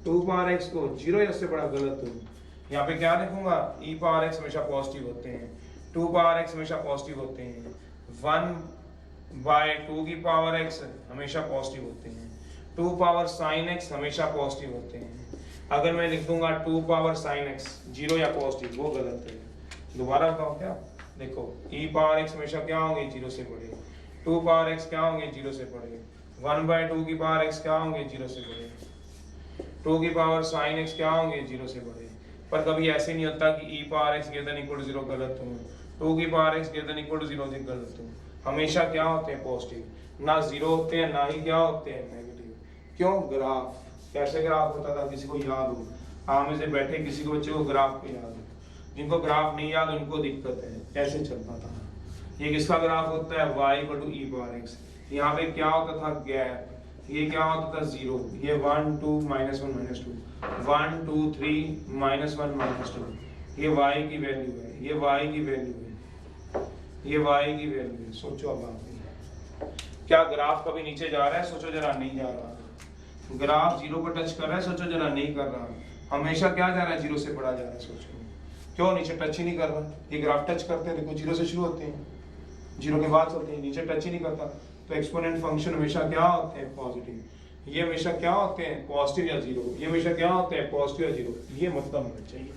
2 पावर एक्स को जीरो या उससे बड़ा, गलत हूँ। यहाँ पे क्या लिखूंगा? ई पावर एक्स हमेशा पॉजिटिव होते हैं, 2 पावर एक्स हमेशा पॉजिटिव होते हैं, 1/2 की पावर एक्स हमेशा पॉजिटिव होते हैं, 2 पावर साइन एक्स हमेशा पॉजिटिव होते हैं। अगर मैं लिख दूंगा 2 पावर साइन एक्स जीरो या पॉजिटिव, वो गलत है। दोबारा बताओ क्या? देखो, ई पावर एक्स हमेशा क्या होंगे? जीरो से बड़े। 2 पावर एक्स क्या होंगे? जीरो से बड़े। 1/2 की पावर एक्स क्या होंगे? जीरो से बड़े। 2 की पावर साइन एक्स क्या होंगे? जीरो से बड़े। पर कभी ऐसे नहीं होता कि e power X greater than equal to zero, गलत हूँ। 2 की power X greater than equal to zero, गलत हूँ। हमेशा क्या होते हैं? पॉजिटिव। ना जीरो होते हैं, ना ही क्या होते हैं? नेगेटिव। क्यों? ग्राफ। कैसे ग्राफ होता था? किसी को याद हो? हाँ, में से बैठे किसी को बच्चे को ग्राफ पे याद हो? जिनको ग्राफ नहीं याद उनको दिक्कत है। ऐसे चलता था। ये किसका ग्राफ होता है? y equal to e power x. यहाँ पे क्या होता था? गैप। ये क्या होता था? जीरो। ये 1 2 -1 -2, 1 2 3 -1 -2। ये y की वैल्यू है, ये y की वैल्यू है, ये y की वैल्यू है। सोचो अब आप, क्या ग्राफ कभी नीचे जा रहा है? सोचो जरा, नहीं जा रहा। ग्राफ जीरो को टच कर रहा है? सोचो जरा, नहीं कर रहा। हमेशा क्या जा रहा है? जीरो से बड़ा जा रहा है। सोचो क्यों? नीचे टच ही नहीं कर रहा। ये ग्राफ टच करते हैं, देखो जीरो से शुरू होते हैं, जीरो के बाद चलते हैं, नीचे टच ही नहीं करता। तो एक्सपोनेंट फंक्शन हमेशा क्या होते हैं? पॉजिटिव। ये हमेशा क्या होते हैं? पॉजिटिव या जीरो। ये हमेशा क्या होते हैं? पॉजिटिव या जीरो। ये मतलब होना चाहिए।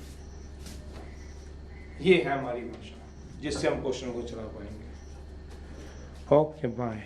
ये है हमारी भाषा जिससे हम क्वेश्चन को चला पाएंगे। Okay, bye.